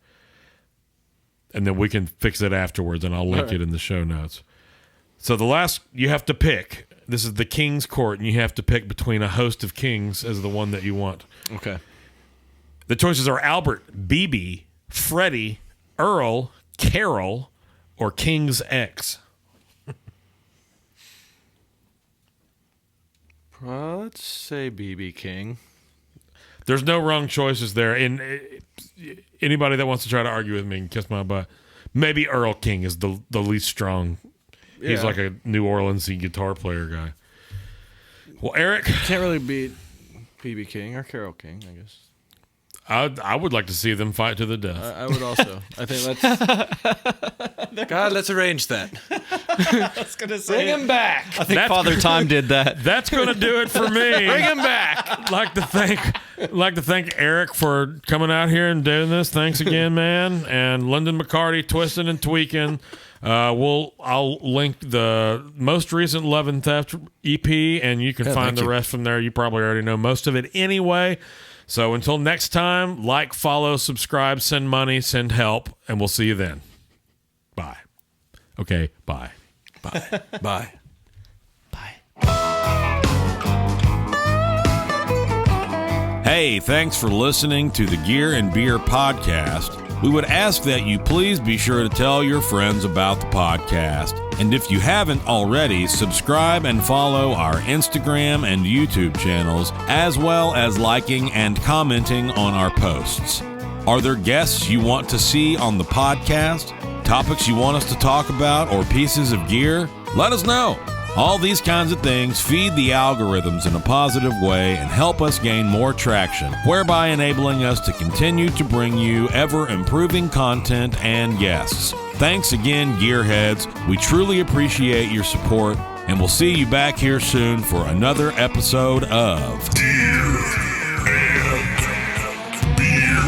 and then we can fix it afterwards, and I'll link it in the show notes. So the last, you have to pick. This is the King's Court, and you have to pick between a host of kings as the one that you want. Okay. The choices are Albert, BB, Freddie, Earl, Carol, or King's X. Let's say BB King. There's no wrong choices there. And anybody that wants to try to argue with me can kiss my butt. Maybe Earl King is the least strong. Yeah. He's like a New Orleans-y guitar player guy. Well, Eric. Can't really beat BB King or Carol King, I guess. I would like to see them fight to the death. I would also. I think let's. God, let's arrange that. I was gonna say, bring him back. I think Father Time did that. That's going to do it for me. Bring him back. I'd like to thank Eric for coming out here and doing this. Thanks again, man. And Lindon McCarty, Twisting and Tweaking. I'll link the most recent Love and Theft EP, and you can find the rest from there. You probably already know most of it anyway. So until next time, like, follow, subscribe, send money, send help, and we'll see you then. Bye. Okay, bye. Bye. Bye. Bye. Hey, thanks for listening to the Gear and Beer podcast. We would ask that you please be sure to tell your friends about the podcast. And if you haven't already, subscribe and follow our Instagram and YouTube channels, as well as liking and commenting on our posts. Are there guests you want to see on the podcast? Topics you want us to talk about, or pieces of gear? Let us know. All these kinds of things feed the algorithms in a positive way and help us gain more traction, whereby enabling us to continue to bring you ever-improving content and guests. Thanks again, Gearheads. We truly appreciate your support, and we'll see you back here soon for another episode of Gear and Beer.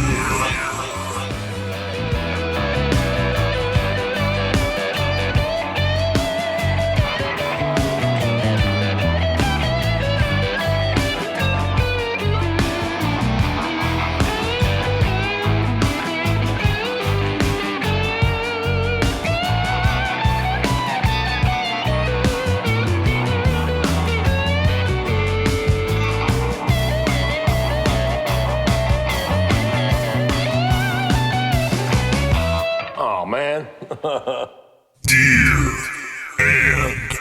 Oh, man. Dear and